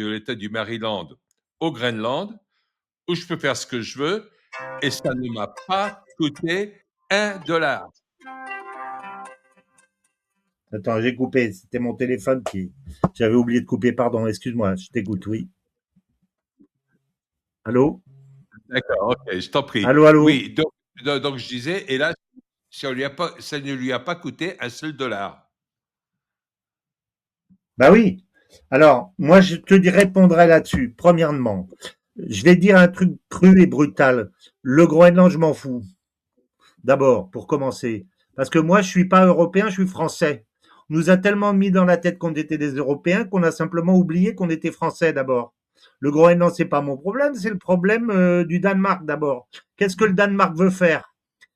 l'État du Maryland au Groenland où je peux faire ce que je veux et ça ne m'a pas coûté $1. Attends, j'ai coupé. C'était mon téléphone qui. J'avais oublié de couper. Pardon, excuse-moi. Je t'écoute. Oui. Allô? D'accord, ok, je t'en prie. Allô? Oui, donc je disais, et là, ça ne lui a pas coûté un seul dollar. Bah oui. Alors, moi, je te répondrai là-dessus. Premièrement, je vais dire un truc cru et brutal. Le Groenland, je m'en fous. d'abord, pour commencer. Parce que moi, je suis pas européen, je suis français. On nous a tellement mis dans la tête qu'on était des Européens qu'on a simplement oublié qu'on était français d'abord. Le Groenland, c'est pas mon problème, c'est le problème du Danemark d'abord. Qu'est-ce que le Danemark veut faire?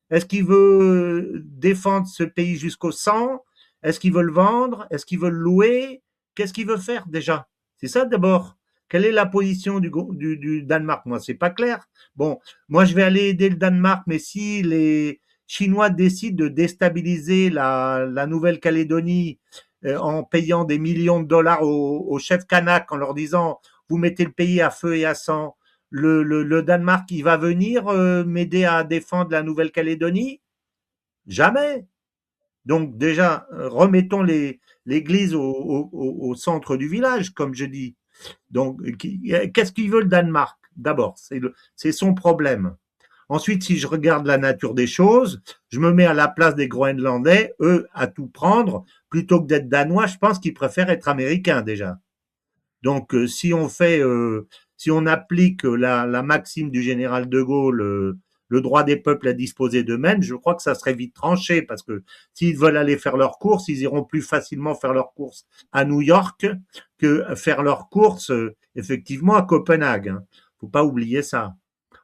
Est-ce qu'il veut défendre ce pays jusqu'au sang? Est-ce qu'il veut le vendre? Est-ce qu'il veut le louer? Qu'est-ce qu'il veut faire déjà? C'est ça d'abord. Quelle est la position du Danemark? Moi, c'est pas clair. Bon, moi, je vais aller aider le Danemark, mais si les Chinois décident de déstabiliser la Nouvelle-Calédonie en payant des millions de dollars aux chefs kanaks en leur disant vous mettez le pays à feu et à sang, le Danemark, il va venir m'aider à défendre la Nouvelle-Calédonie? Jamais. Donc déjà, remettons l'église au centre du village, comme je dis. Donc, qu'est-ce qu'il veut le Danemark? D'abord, c'est son problème. Ensuite, si je regarde la nature des choses, je me mets à la place des Groenlandais, eux, à tout prendre, plutôt que d'être Danois, je pense qu'ils préfèrent être Américains déjà. Donc, si on applique la maxime du général de Gaulle, le droit des peuples à disposer d'eux-mêmes, je crois que ça serait vite tranché, parce que s'ils veulent aller faire leurs courses, ils iront plus facilement faire leurs courses à New York que faire leurs courses, effectivement, à Copenhague. Hein. Faut pas oublier ça.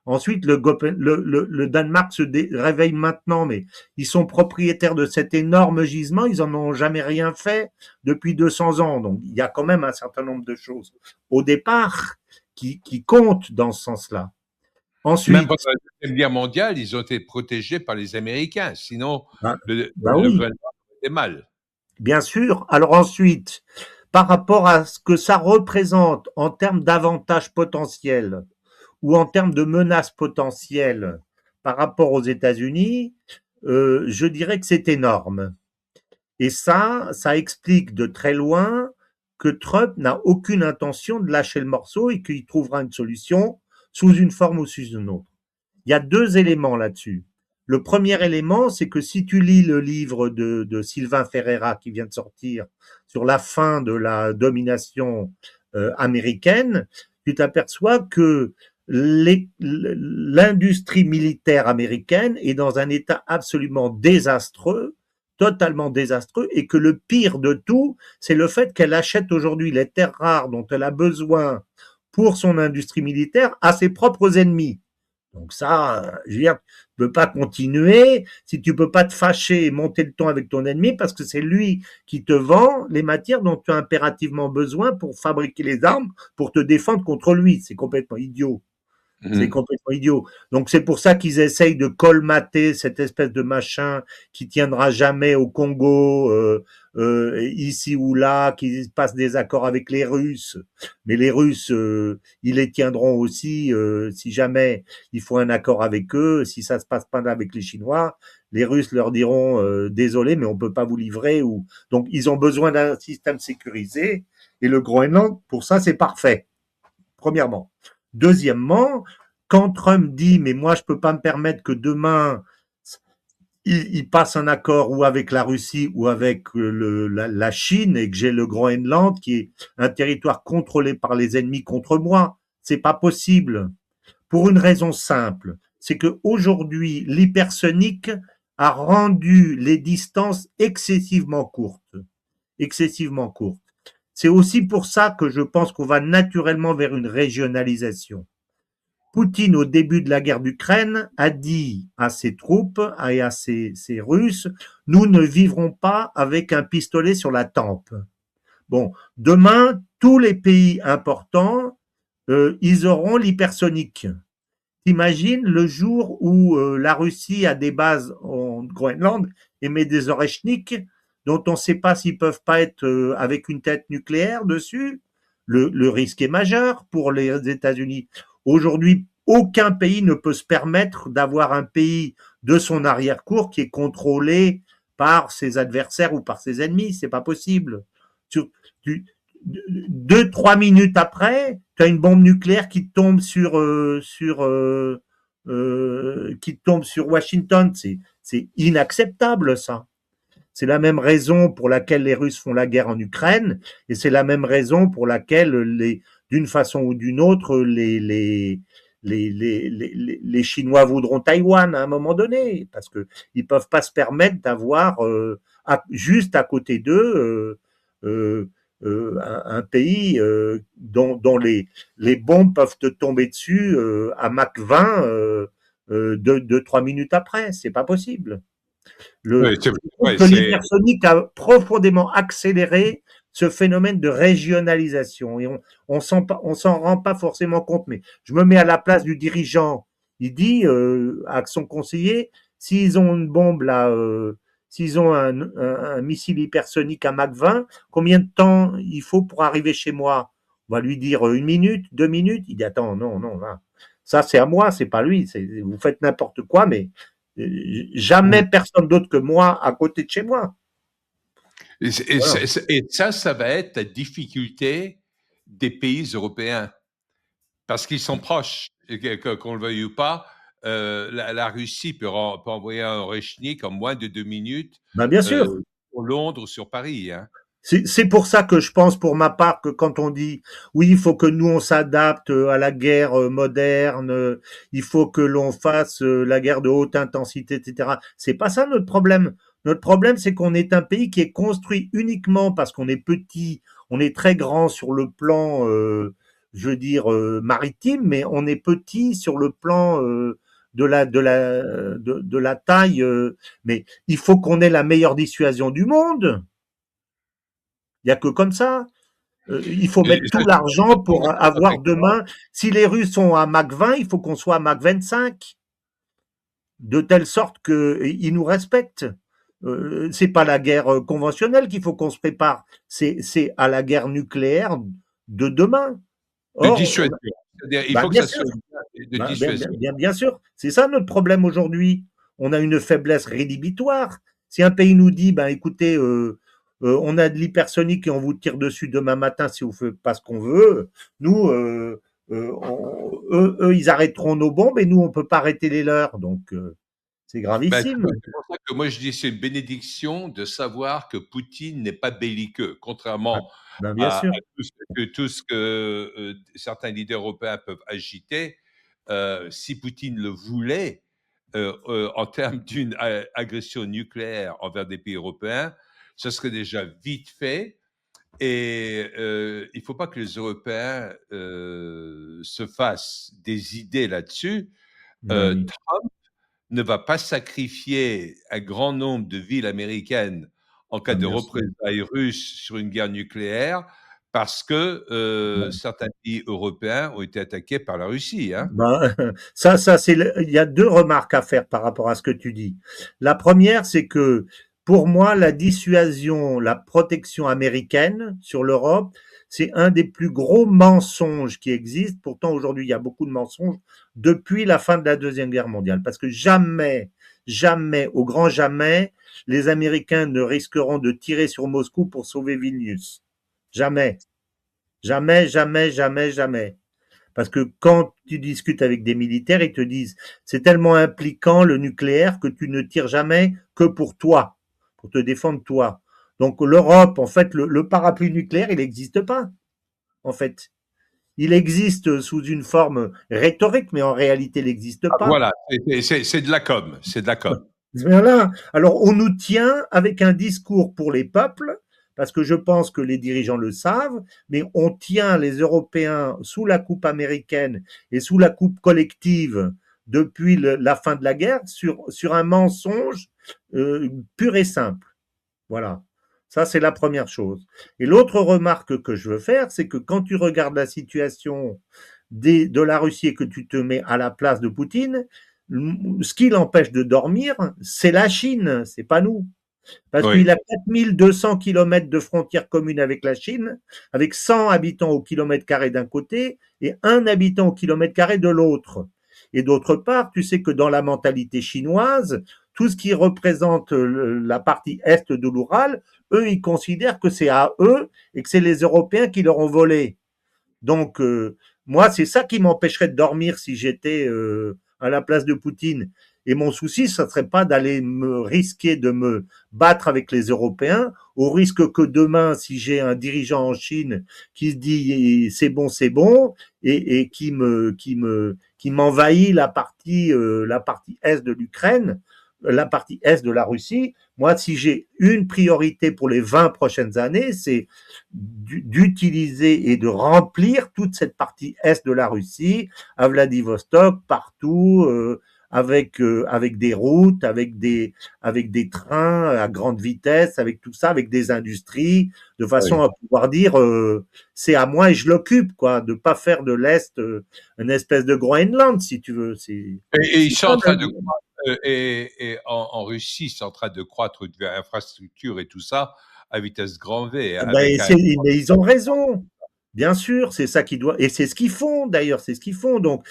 Ensuite, le Danemark réveille maintenant, mais ils sont propriétaires de cet énorme gisement, ils en ont jamais rien fait depuis 200 ans. Donc, il y a quand même un certain nombre de choses au départ qui comptent dans ce sens-là. Même pendant Ensuite, la Deuxième Guerre mondiale, ils ont été protégés par les Américains. Sinon, bah, bah le oui, Groenland était mal. bien sûr. Alors ensuite, par rapport à ce que ça représente en termes d'avantages potentiels ou en termes de menaces potentielles par rapport aux États-Unis, je dirais que c'est énorme. Et ça explique de très loin que Trump n'a aucune intention de lâcher le morceau et qu'il trouvera une solution sous une forme ou sous une autre. Il y a deux éléments là-dessus. Le premier élément, c'est que si tu lis le livre de Sylvain Ferreira qui vient de sortir sur la fin de la domination américaine, tu t'aperçois que l'industrie militaire américaine est dans un état absolument désastreux, totalement désastreux, et que le pire de tout, c'est le fait qu'elle achète aujourd'hui les terres rares dont elle a besoin pour son industrie militaire à ses propres ennemis. Donc ça, je veux dire, tu peux pas continuer si tu peux pas te fâcher et monter le ton avec ton ennemi parce que c'est lui qui te vend les matières dont tu as impérativement besoin pour fabriquer les armes pour te défendre contre lui. C'est complètement idiot. C'est Mhm. complètement idiot. Donc c'est pour ça qu'ils essayent de colmater cette espèce de machin qui tiendra jamais au Congo, ici ou là, qui passe des accords avec les Russes. Mais les Russes, ils les tiendront aussi si jamais il faut un accord avec eux. Si ça se passe pas avec les Chinois, les Russes leur diront désolé, mais on peut pas vous livrer. Ou donc ils ont besoin d'un système sécurisé. Et le Groenland, pour ça, c'est parfait. Premièrement. Deuxièmement, quand Trump dit mais moi je peux pas me permettre que demain il passe un accord ou avec la Russie ou avec la Chine et que j'ai le Groenland qui est un territoire contrôlé par les ennemis contre moi, c'est pas possible. Pour une raison simple, c'est que aujourd'hui l'hypersonique a rendu les distances excessivement courtes, excessivement courtes. C'est aussi pour ça que je pense qu'on va naturellement vers une régionalisation. Poutine, au début de la guerre d'Ukraine, a dit à ses troupes et à ses Russes, nous ne vivrons pas avec un pistolet sur la tempe. Bon, demain, tous les pays importants, ils auront l'hypersonique. T'imagines le jour où la Russie a des bases en Groenland et met des Oreshnik dont on ne sait pas s'ils peuvent pas être avec une tête nucléaire dessus. Le risque est majeur pour les États-Unis. Aujourd'hui, aucun pays ne peut se permettre d'avoir un pays de son arrière-cour qui est contrôlé par ses adversaires ou par ses ennemis. C'est pas possible. Tu, 2, 3 minutes après, tu as une bombe nucléaire qui tombe qui tombe sur Washington. C'est inacceptable ça. C'est la même raison pour laquelle les Russes font la guerre en Ukraine, et c'est la même raison pour laquelle, d'une façon ou d'une autre, les Chinois voudront Taïwan à un moment donné, parce que ils peuvent pas se permettre d'avoir juste à côté d'eux un pays dont les bombes peuvent te tomber dessus à Mach 20 3 minutes après. C'est pas possible. Oui, Je trouve ouais, que l'hypersonique a profondément accéléré ce phénomène de régionalisation et on s'en rend pas forcément compte. Mais je me mets à la place du dirigeant. Il dit à son conseiller, s'ils ont une bombe là, s'ils ont un missile hypersonique à Mach 20, combien de temps il faut pour arriver chez moi? On va lui dire 1 minute, 2 minutes. Il dit attends, non, non, là, ça c'est à moi, c'est pas lui. Vous faites n'importe quoi, mais jamais personne d'autre que moi à côté de chez moi. Voilà. et ça va être la difficulté des pays européens. Parce qu'ils sont proches, et qu'on le veuille ou pas, la Russie peut envoyer un Oreshnik en moins de 2 minutes Ben, bien euh, sûr. sur Londres ou sur Paris. Hein. C'est pour ça que je pense, pour ma part, que quand on dit oui, il faut que nous on s'adapte à la guerre moderne, il faut que l'on fasse la guerre de haute intensité, etc. C'est pas ça notre problème. Notre problème, c'est qu'on est un pays qui est construit uniquement parce qu'on est petit, on est très grand sur le plan, je veux dire, maritime, mais on est petit sur le plan de la taille. Mais il faut qu'on ait la meilleure dissuasion du monde. Il n'y a que comme ça. Il faut Et mettre tout l'argent pour avoir demain. Si les Russes sont à Mach 20, il faut qu'on soit à Mach 25, de telle sorte qu'ils nous respectent. C'est pas la guerre conventionnelle qu'il faut qu'on se prépare, c'est à la guerre nucléaire de demain. de Or, dissuasion. C'est-à-dire, il bah, faut que bien ça sûr, soit de bah, dissuasion. bien sûr, c'est ça notre problème aujourd'hui. On a une faiblesse rédhibitoire. Si un pays nous dit, ben écoutez, on a de l'hypersonique et on vous tire dessus demain matin si vous faites pas ce qu'on veut, nous, eux, ils arrêteront nos bombes et nous, on peut pas arrêter les leurs. Donc, c'est Ben, gravissime. c'est pour ça que moi je dis c'est une bénédiction de savoir que Poutine n'est pas belliqueux, Ah, contrairement ben, bien sûr. à tout ce que certains leaders européens peuvent agiter. Si Poutine le voulait, en termes d'une agression nucléaire envers des pays européens, ce serait déjà vite fait. Et il ne faut pas que les Européens se fassent des idées là-dessus. Ben oui. Trump ne va pas sacrifier un grand nombre de villes américaines en cas Ben, de bien sûr. représailles russes sur une guerre nucléaire parce que Ben, certains pays européens ont été attaqués par la Russie. Hein. ben, ça, il y a deux remarques à faire par rapport à ce que tu dis. La première, c'est que pour moi, la dissuasion, la protection américaine sur l'Europe, c'est un des plus gros mensonges qui existent. Pourtant, aujourd'hui, il y a beaucoup de mensonges depuis la fin de la Deuxième Guerre mondiale. Parce que jamais, jamais, au grand jamais, les Américains ne risqueront de tirer sur Moscou pour sauver Vilnius. Jamais. Jamais, jamais, jamais, jamais. Parce que quand tu discutes avec des militaires, ils te disent c'est tellement impliquant le nucléaire que tu ne tires jamais que pour toi, pour te défendre toi. Donc l'Europe, en fait, le parapluie nucléaire, il n'existe pas, en fait. Il existe sous une forme rhétorique, mais en réalité, il n'existe Ah, pas. voilà, c'est de la com, c'est de la com. Voilà. Alors, on nous tient avec un discours pour les peuples, parce que je pense que les dirigeants le savent, mais on tient les Européens sous la coupe américaine et sous la coupe collective depuis la fin de la guerre sur un mensonge pur et simple. Voilà. Ça, c'est la première chose. Et l'autre remarque que je veux faire, c'est que quand tu regardes la situation de la Russie et que tu te mets à la place de Poutine, ce qui l'empêche de dormir, c'est la Chine, c'est pas nous. Parce Oui. qu'il a 4200 kilomètres de frontière commune avec la Chine, avec 100 habitants au kilomètre carré d'un côté et 1 habitant au kilomètre carré de l'autre. Et d'autre part, tu sais que dans la mentalité chinoise, tout ce qui représente la partie est de l'Oural, eux, ils considèrent que c'est à eux et que c'est les Européens qui leur ont volé. Donc, moi, c'est ça qui m'empêcherait de dormir si j'étais à la place de Poutine. Et mon souci, ça serait pas d'aller me risquer de me battre avec les Européens, au risque que demain, si j'ai un dirigeant en Chine qui se dit c'est bon, et qui m'envahit la partie est de l'Ukraine, la partie est de la Russie. Moi, si j'ai une priorité pour les 20 prochaines années, c'est d'utiliser et de remplir toute cette partie est de la Russie, à Vladivostok, partout, avec des routes, avec des trains à grande vitesse, avec tout ça, avec des industries, de façon Oui. à pouvoir dire c'est à moi et je l'occupe, quoi, de pas faire de l'Est une espèce de Groenland, si tu veux. Et ils C'est sont ça, en train de croître, et en Russie, c'est en train de croître vers l'infrastructure et tout ça à vitesse grand V, avec ben, un mais ils ont raison. Bien sûr, c'est ça qui doit, et c'est ce qu'ils font d'ailleurs, c'est ce qu'ils font. Donc,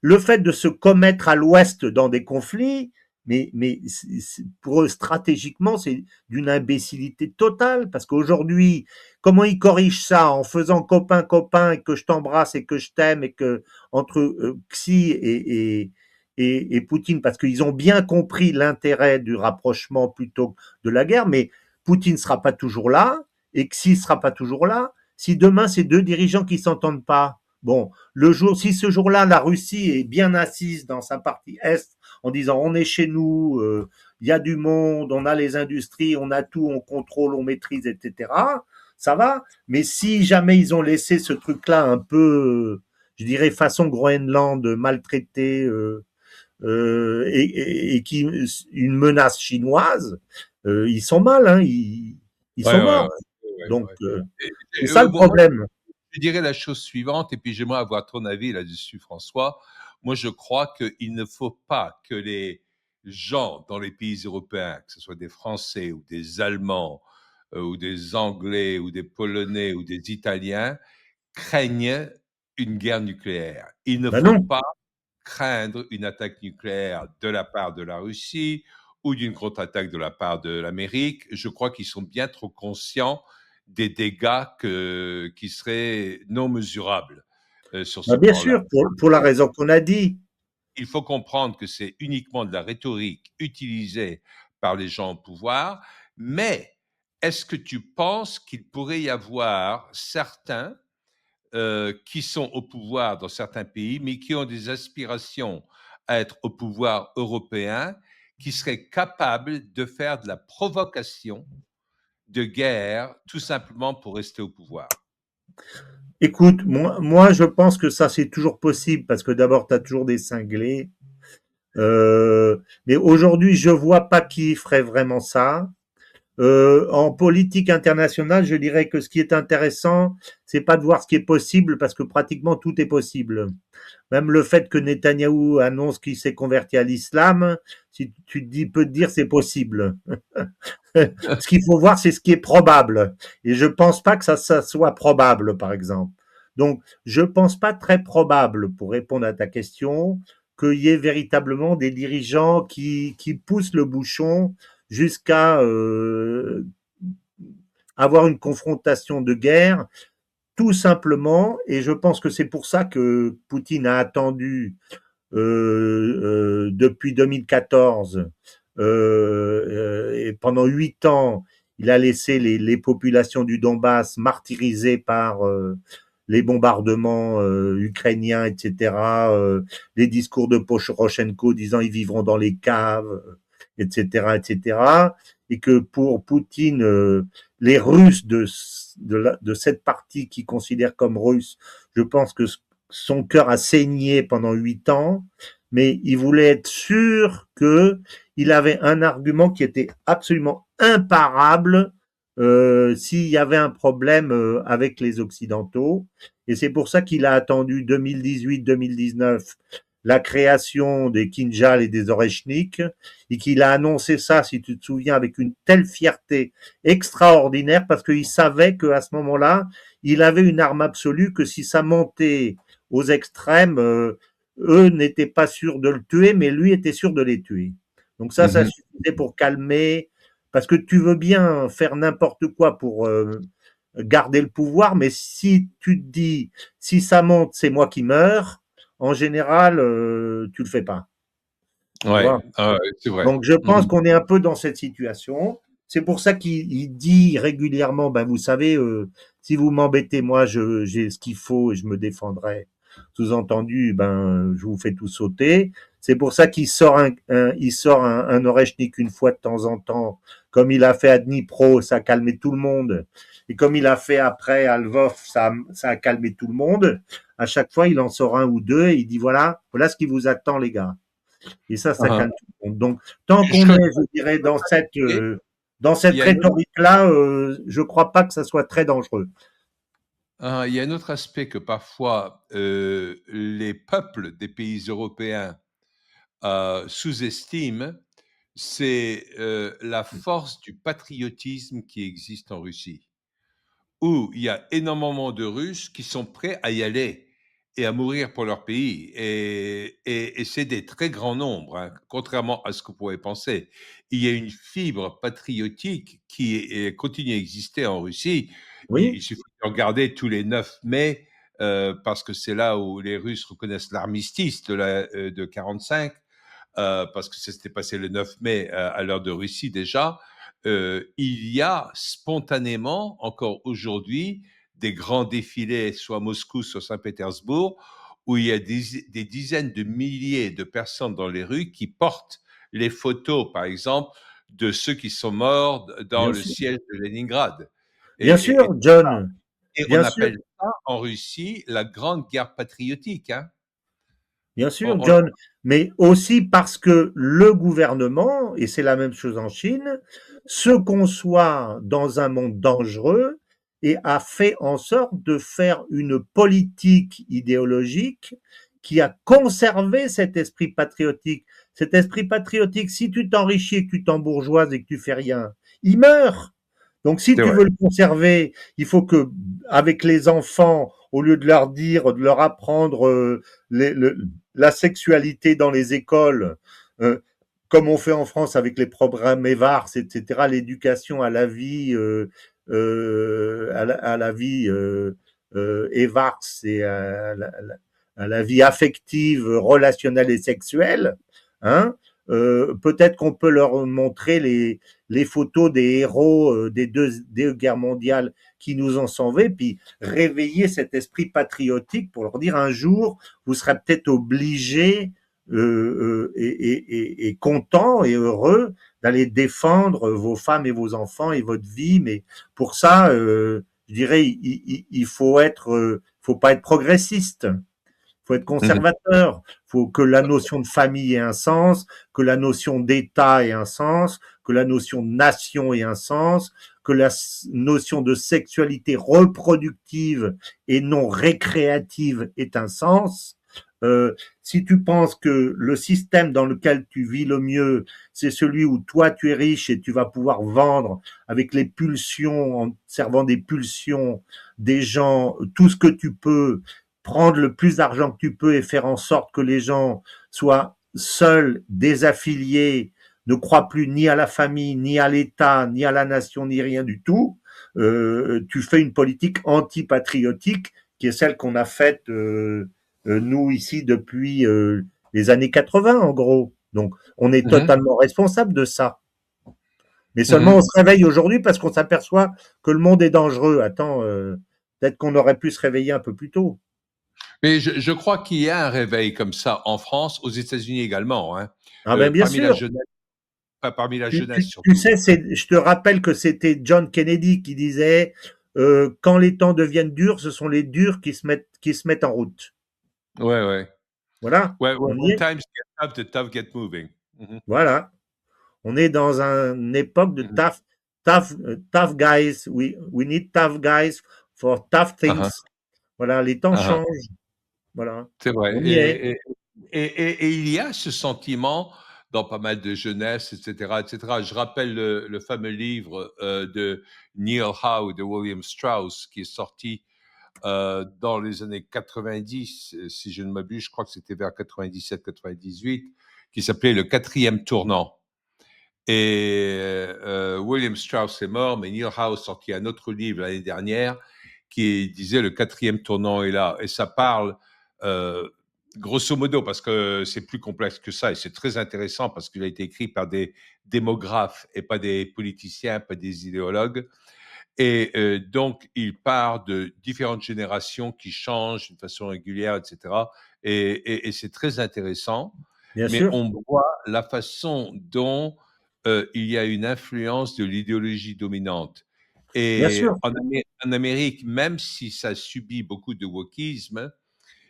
le fait de se commettre à l'Ouest dans des conflits, mais pour eux stratégiquement, c'est d'une imbécilité totale, parce qu'aujourd'hui, comment ils corrigent ça en faisant copain copain, et que je t'embrasse et que je t'aime, et que entre Xi et Poutine, parce qu'ils ont bien compris l'intérêt du rapprochement plutôt que de la guerre, mais Poutine sera pas toujours là et Xi sera pas toujours là. Si demain c'est deux dirigeants qui s'entendent pas, bon, si ce jour-là la Russie est bien assise dans sa partie est en disant on est chez nous, il y a du monde, on a les industries, on a tout, on contrôle, on maîtrise, etc. Ça va. Mais si jamais ils ont laissé ce truc-là un peu, je dirais façon Groenland, maltraité, et qui une menace chinoise, ils sont mal, hein, ils ouais, sont ouais, morts. ouais, ouais, Donc, ouais. c'est ça le Bon, moi, problème. je dirais la chose suivante, et puis j'aimerais avoir ton avis là-dessus, François. Moi, je crois qu'il ne faut pas que les gens dans les pays européens, que ce soit des Français ou des Allemands, ou des Anglais ou des Polonais ou des Italiens, craignent une guerre nucléaire. Il ne Ben faut non. pas craindre une attaque nucléaire de la part de la Russie ou d'une contre-attaque de la part de l'Amérique. Je crois qu'ils sont bien trop conscients des dégâts qui seraient non mesurables sur ce Ben bien plan-là. sûr, pour la raison qu'on a dit. Il faut comprendre que c'est uniquement de la rhétorique utilisée par les gens au pouvoir, mais est-ce que tu penses qu'il pourrait y avoir certains qui sont au pouvoir dans certains pays, mais qui ont des aspirations à être au pouvoir européen, qui seraient capables de faire de la provocation de guerre, tout simplement pour rester au pouvoir? Écoute, moi, je pense que ça, c'est toujours possible parce que d'abord, tu as toujours des cinglés. Mais aujourd'hui, je vois pas qui ferait vraiment ça. En politique internationale, je dirais que ce qui est intéressant, c'est pas de voir ce qui est possible parce que pratiquement tout est possible. Même le fait que Netanyahou annonce qu'il s'est converti à l'islam, si tu te dis, peut te dire c'est possible. Ce qu'il faut voir, c'est ce qui est probable. Et je pense pas que ça soit probable, par exemple. Donc, je pense pas très probable, pour répondre à ta question, qu'il y ait véritablement des dirigeants qui poussent le bouchon jusqu'à avoir une confrontation de guerre, tout simplement. Et je pense que c'est pour ça que Poutine a attendu depuis 2014 et pendant 8 ans, il a laissé les populations du Donbass martyrisées par les bombardements ukrainiens, etc. Les discours de Poroshenko disant ils vivront dans les caves, etc., etc. Et que pour Poutine, les Russes de cette partie qui considère comme Russes, je pense que son cœur a saigné pendant 8 ans, mais il voulait être sûr que il avait un argument qui était absolument imparable s'il y avait un problème avec les Occidentaux. Et c'est pour ça qu'il a attendu 2018-2019 la création des Kinjal et des Oreshnik, et qu'il a annoncé ça, si tu te souviens, avec une telle fierté extraordinaire, parce qu'il savait qu'à ce moment-là, il avait une arme absolue, que si ça montait aux extrêmes, eux n'étaient pas sûrs de le tuer, mais lui était sûr de les tuer. Donc ça Mhm. suffisait pour calmer, parce que tu veux bien faire n'importe quoi pour garder le pouvoir, mais si tu te dis, si ça monte, c'est moi qui meurs, en général, tu le fais pas. Tu Ouais, vois. c'est vrai. Donc, je pense Mhm. qu'on est un peu dans cette situation. C'est pour ça qu'il dit régulièrement, ben, vous savez, si vous m'embêtez, moi, j'ai ce qu'il faut et je me défendrai. Sous-entendu, ben, je vous fais tout sauter. C'est pour ça qu'il sort il sort un Oreshnik une fois de temps en temps, comme il a fait à Dnipro, ça a calmé tout le monde. Et comme il a fait après à Lvov, ça a calmé tout le monde. À chaque fois, il en sort un ou deux et il dit voilà ce qui vous attend, les gars. Et ça Mhm. calme tout le monde. Donc, tant Je qu'on est, serais je dirais, Et dans il cette y a une autre rhétorique-là, je crois pas que ça soit très dangereux. il y a un autre aspect que parfois, les peuples des pays européens, sous-estiment, c'est, la force du patriotisme qui existe en Russie. Où il y a énormément de Russes qui sont prêts à y aller et à mourir pour leur pays. Et c'est des très grands nombres, hein, contrairement à ce que vous pouvez penser. Il y a une fibre patriotique qui continue à exister en Russie. Il Oui, suffit de regarder tous les 9 mai, parce que c'est là où les Russes reconnaissent l'armistice de 45, parce que ça s'était passé le 9 mai à l'heure de Russie déjà, il y a spontanément, encore aujourd'hui, des grands défilés, soit à Moscou, soit à Saint-Pétersbourg, où il y a des dizaines de milliers de personnes dans les rues qui portent les photos, par exemple, de ceux qui sont morts dans bien le sûr. siège de Leningrad. Et, Bien et- sûr, et- John, et on bien sûr. appelle ça en Russie la grande guerre patriotique. Hein. Bien sûr, On- John, mais aussi parce que le gouvernement, et c'est la même chose en Chine, se conçoit dans un monde dangereux et a fait en sorte de faire une politique idéologique qui a conservé cet esprit patriotique. Cet esprit patriotique, si tu t'enrichis, que tu t'embourgeoises et que tu fais rien, il meurt. Donc, si c'est tu vrai. veux le conserver, il faut que, avec les enfants, au lieu de leur dire, de leur apprendre les, le, la sexualité dans les écoles, euh, comme on fait en France avec les programmes EVARS, etc., l'éducation à la vie, à la vie EVARS et à la vie affective, relationnelle et sexuelle, hein, peut-être qu'on peut leur montrer les photos des héros des deux guerres mondiales qui nous ont sauvés, puis réveiller cet esprit patriotique pour leur dire un jour, vous serez peut-être obligés et content et heureux d'aller défendre vos femmes et vos enfants et votre vie. Mais pour ça, je dirais, il faut faut pas être progressiste. Il faut être Mhm. conservateur. Il faut que la notion de famille ait un sens, que la notion d'État ait un sens, que la notion de nation ait un sens, que la notion de sexualité reproductive et non récréative ait un sens. Si tu penses que le système dans lequel tu vis le mieux, c'est celui où toi tu es riche et tu vas pouvoir vendre avec les pulsions, en servant des pulsions des gens, tout ce que tu peux, prendre le plus d'argent que tu peux et faire en sorte que les gens soient seuls, désaffiliés, ne croient plus ni à la famille, ni à l'État, ni à la nation, ni rien du tout, tu fais une politique anti-patriotique qui est celle qu'on a faite nous ici depuis les années 80 en gros. Donc on est Mhm. totalement responsable de ça. Mais seulement on Mhm. se réveille aujourd'hui parce qu'on s'aperçoit que le monde est dangereux. Attends, peut-être qu'on aurait pu se réveiller un peu plus tôt. Mais je crois qu'il y a un réveil comme ça en France, aux États-Unis également, hein, Ah ben bien parmi la sûr. jeunesse, pas parmi la Tu, jeunesse tu, tu surtout. sais, je te rappelle que c'était John Kennedy qui disait quand les temps deviennent durs, ce sont les durs qui se mettent en route. Ouais, ouais. Voilà, Ouais, ouais, on y when est. times get tough, the tough get moving. Mhm, Voilà, on est dans une époque de mhm. tough guys. We need tough guys for tough Uh-huh, things. Voilà, les temps uh-huh. changent. Voilà, C'est vrai. on y est. Et il y a ce sentiment dans pas mal de jeunesse, etc., etc. Je rappelle le fameux livre de Neil Howe de William Strauss qui est sorti dans les années 90, si je ne m'abuse, je crois que c'était vers 97-98, qui s'appelait Le quatrième tournant. Et William Strauss est mort, mais Neil Howe sorti un autre livre l'année dernière qui disait Le quatrième tournant est là. Et ça parle, euh, grosso modo, parce que c'est plus complexe que ça et c'est très intéressant parce qu'il a été écrit par des démographes et pas des politiciens, pas des idéologues. Et donc, il part de différentes générations qui changent d'une façon régulière, etc. Et c'est très intéressant. Bien Mais sûr, on voit la façon dont il y a une influence de l'idéologie dominante. bien Et sûr, en Amérique, même si ça subit beaucoup de wokisme,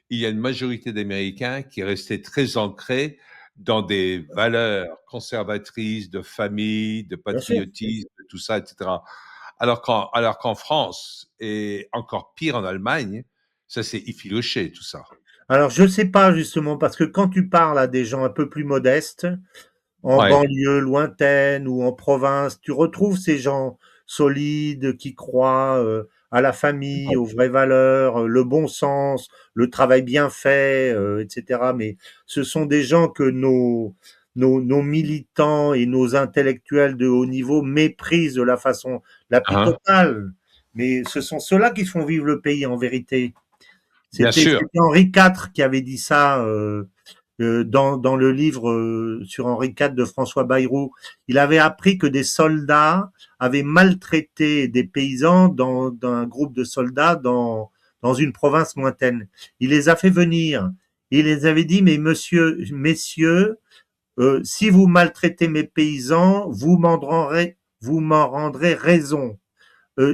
il y a une majorité d'Américains qui est restée très ancrée dans des valeurs conservatrices de famille, de bien sûr. patriotisme, de tout ça, etc. Alors qu'en France, et encore pire en Allemagne, ça s'est effiloché, tout ça. Alors, je sais pas justement, parce que quand tu parles à des gens un peu plus modestes, en Ouais. banlieue lointaine ou en province, tu retrouves ces gens solides qui croient à la famille, aux vraies valeurs, le bon sens, le travail bien fait, etc. Mais ce sont des gens que nos militants et nos intellectuels de haut niveau méprisent de la façon la plus Hein. totale. Mais ce sont ceux-là qui font vivre le pays en vérité. Bien sûr. C'était Henri IV qui avait dit ça dans le livre sur Henri IV de François Bayrou. Il avait appris que des soldats avaient maltraité des paysans dans un groupe de soldats dans une province lointaine. Il les a fait venir. Il les avait dit, mais messieurs, si vous maltraitez mes paysans, vous m'en rendrez raison.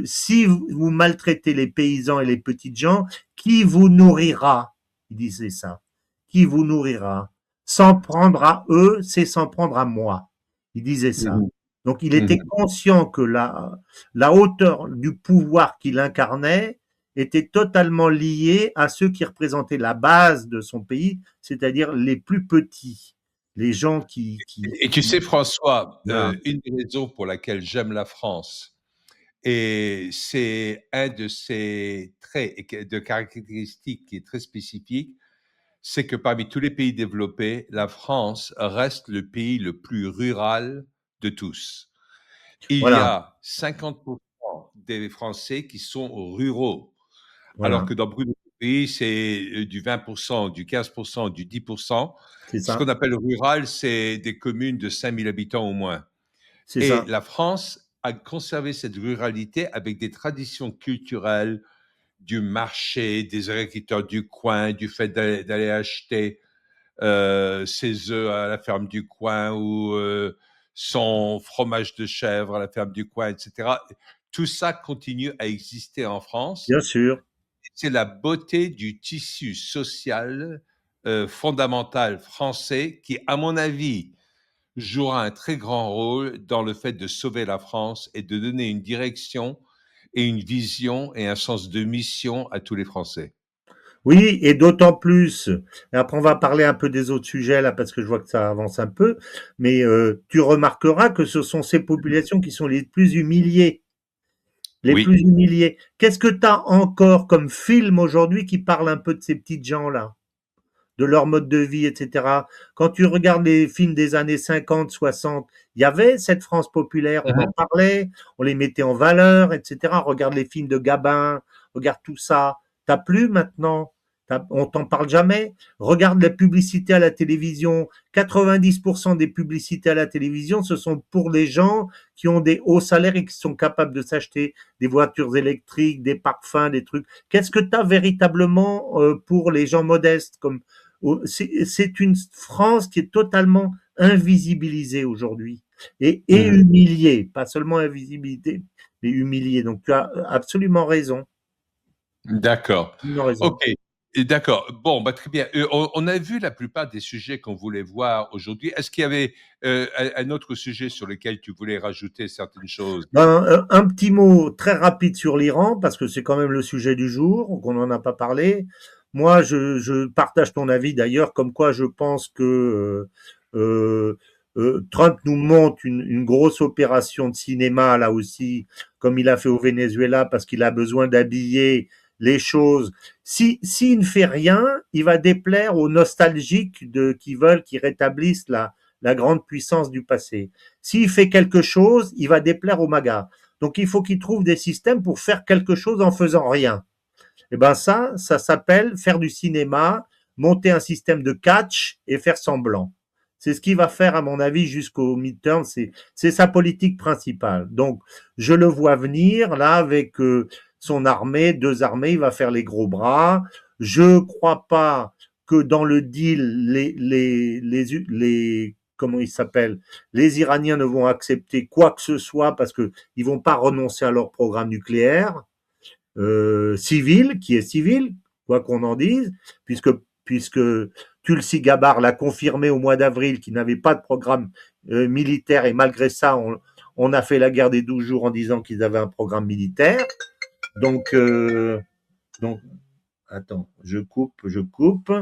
Si vous maltraitez les paysans et les petites gens, qui vous nourrira? Il disait ça. Qui vous nourrira? S'en prendre à eux, c'est s'en prendre à moi. Il disait ça. Mhm. Donc il était Mhm. conscient que la hauteur du pouvoir qu'il incarnait était totalement liée à ceux qui représentaient la base de son pays, c'est-à-dire les plus petits, les gens Et tu sais, François, voilà, une des raisons pour laquelle j'aime la France, et c'est un de ses traits et de caractéristiques qui est très spécifique, c'est que parmi tous les pays développés, la France reste le pays le plus rural de tous. Il y voilà, a 50% des Français qui sont ruraux, alors voilà, que dans beaucoup de pays, c'est du 20%, du 15%, du 10%. c'est Ce qu'on ça, appelle rural, c'est des communes de 5000 habitants au moins. c'est Et ça. la France a conservé cette ruralité avec des traditions culturelles, du marché, des agriculteurs du coin, du fait d'aller acheter ses œufs à la ferme du coin ou son fromage de chèvre à la ferme du coin, etc. Tout ça continue à exister en France. Bien sûr. C'est la beauté du tissu social fondamental français qui, à mon avis, jouera un très grand rôle dans le fait de sauver la France et de donner une direction et une vision et un sens de mission à tous les Français. Oui, et d'autant plus, et après on va parler un peu des autres sujets là parce que je vois que ça avance un peu, mais tu remarqueras que ce sont ces populations qui sont les plus humiliées. Les plus Oui. humiliées. Qu'est-ce que tu as encore comme film aujourd'hui qui parle un peu de ces petites gens-là, de leur mode de vie, etc. Quand tu regardes les films des années 50, 60, il y avait cette France populaire, on en Mhm. parlait, on les mettait en valeur, etc. Regarde les films de Gabin, regarde tout ça. T'as plus maintenant. On t'en parle jamais. Regarde la publicité à la télévision. 90% des publicités à la télévision, ce sont pour les gens qui ont des hauts salaires et qui sont capables de s'acheter des voitures électriques, des parfums, des trucs. Qu'est-ce que tu as véritablement pour les gens modestes comme c'est une France qui est totalement invisibilisée aujourd'hui et Mhm. humiliée, pas seulement invisibilité, mais humiliée. Donc tu as absolument raison. D'accord. Absolument raison. OK. Et d'accord. Bon, bah, très bien. On a vu la plupart des sujets qu'on voulait voir aujourd'hui. Est-ce qu'il y avait un autre sujet sur lequel tu voulais rajouter certaines choses? Ben, un petit mot très rapide sur l'Iran, parce que c'est quand même le sujet du jour, qu'on n'en a pas parlé. Moi, je partage ton avis d'ailleurs, comme quoi je pense que Trump nous monte une grosse opération de cinéma, là aussi, comme il a fait au Venezuela, parce qu'il a besoin d'habiller les choses. S'il ne fait rien, il va déplaire aux nostalgiques qui veulent qu'il rétablisse la grande puissance du passé. S'il fait quelque chose, il va déplaire aux magas. Donc il faut qu'il trouve des systèmes pour faire quelque chose en faisant rien. Et ben ça s'appelle faire du cinéma monter un système de catch et faire semblant. C'est ce qu'il va faire, à mon avis, jusqu'au midterm. C'est sa politique principale. Donc, je le vois venir, là, avec son armée, 2 armées, il va faire les gros bras. Je crois pas que dans le deal, comment ils s'appellent, les Iraniens ne vont accepter quoi que ce soit parce que ils vont pas renoncer à leur programme nucléaire civil, qui est civil, quoi qu'on en dise, puisque Tulsi Gabbard l'a confirmé au mois d'avril qu'il n'avait pas de programme militaire et malgré ça, on a fait la guerre des 12 jours en disant qu'ils avaient un programme militaire. Donc, attends, je coupe.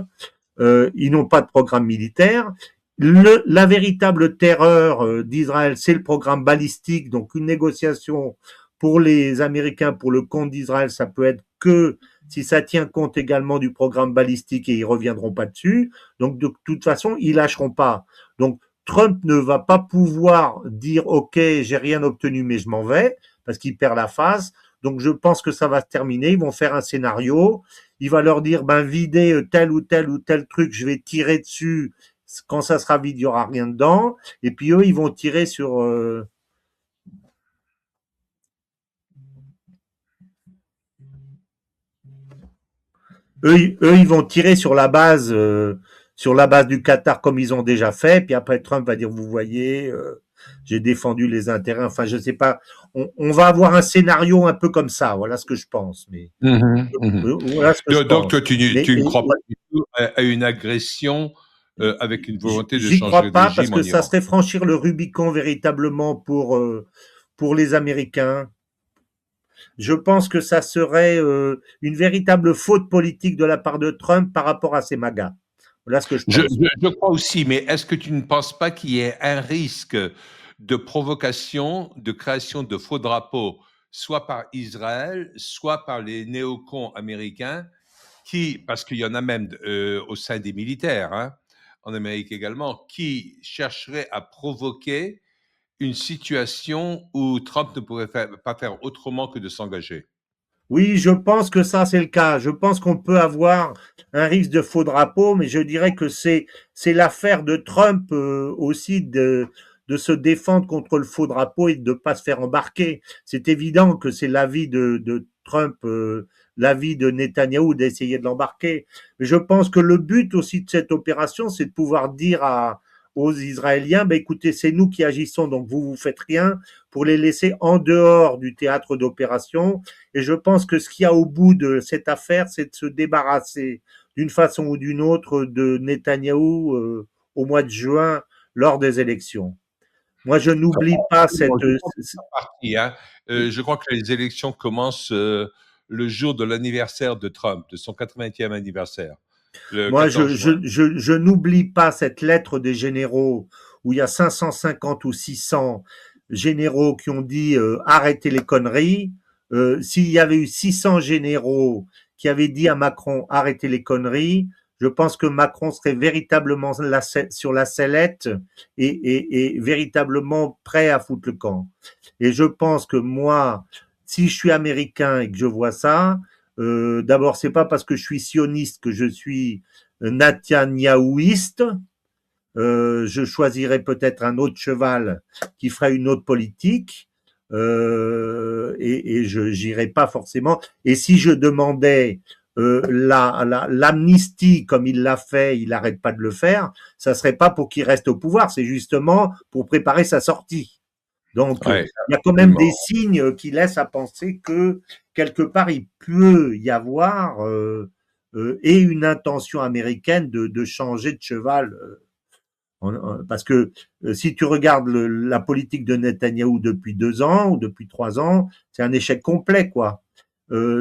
Ils n'ont pas de programme militaire. La véritable terreur d'Israël, c'est le programme balistique. Donc, une négociation pour les Américains, pour le compte d'Israël, ça peut être que si ça tient compte également du programme balistique et ils reviendront pas dessus. Donc, de toute façon, ils lâcheront pas. Donc, Trump ne va pas pouvoir dire OK, j'ai rien obtenu, mais je m'en vais parce qu'il perd la face. Donc, je pense que ça va se terminer. Ils vont faire un scénario. Il va leur dire, ben, videz tel ou tel ou tel truc, je vais tirer dessus. Quand ça sera vide, il y aura rien dedans. Et puis eux, ils vont tirer sur. Eux, ils vont tirer sur la base du Qatar comme ils ont déjà fait. Puis après, Trump va dire, vous voyez, j'ai défendu les intérêts. Enfin, je sais pas. On va avoir un scénario un peu comme ça. Voilà ce que je pense. Mais Mhm, mhm. voilà ce que je Donc, pense. toi, Mais tu ne crois pas du tout à une agression avec une volonté de j'y changer crois de pas parce régime en que ça Iran. serait franchir le Rubicon véritablement pour les Américains. Je pense que ça serait une véritable faute politique de la part de Trump par rapport à ces MAGA. Voilà ce que je pense. Je crois aussi, mais est-ce que tu ne penses pas qu'il y ait un risque de provocation, de création de faux drapeaux, soit par Israël, soit par les néocons américains, qui, parce qu'il y en a même au sein des militaires, hein, en Amérique également, qui chercheraient à provoquer une situation où Trump ne pourrait pas faire autrement que de s'engager. Oui, je pense que ça, c'est le cas. Je pense qu'on peut avoir un risque de faux drapeau, mais je dirais que c'est l'affaire de Trump aussi de se défendre contre le faux drapeau et de ne pas se faire embarquer. C'est évident que c'est l'avis de Trump, l'avis de Netanyahou d'essayer de l'embarquer. Mais je pense que le but aussi de cette opération, c'est de pouvoir dire aux Israéliens, ben écoutez, c'est nous qui agissons, donc vous faites rien, pour les laisser en dehors du théâtre d'opération. Et je pense que ce qu'il y a au bout de cette affaire, c'est de se débarrasser d'une façon ou d'une autre de Netanyahou au mois de juin lors des élections. Moi, je n'oublie pas Bon, cette. je crois que c'est parti, hein. Je crois que les élections commencent le jour de l'anniversaire de Trump, de son 80e anniversaire, le Moi, 14 juin. je n'oublie pas cette lettre des généraux où il y a 550 ou 600 généraux qui ont dit arrêtez les conneries. S'il y avait eu 600 généraux qui avaient dit à Macron arrêtez les conneries, je pense que Macron serait véritablement sur la sellette et véritablement prêt à foutre le camp. Et je pense que moi, si je suis américain et que je vois ça, d'abord, c'est pas parce que je suis sioniste que je suis Netanyahouiste. Je choisirais peut-être un autre cheval qui ferait une autre politique. Et je j'irai pas forcément. Et si je demandais l'amnistie comme il l'a fait, il n'arrête pas de le faire, ça serait pas pour qu'il reste au pouvoir, c'est justement pour préparer sa sortie. Donc, Ouais, il y a quand même des absolument. signes qui laissent à penser que quelque part, il peut y avoir et une intention américaine de changer de cheval. Parce que si tu regardes la politique de Netanyahou depuis 2 ans ou depuis 3 ans, c'est un échec complet, quoi.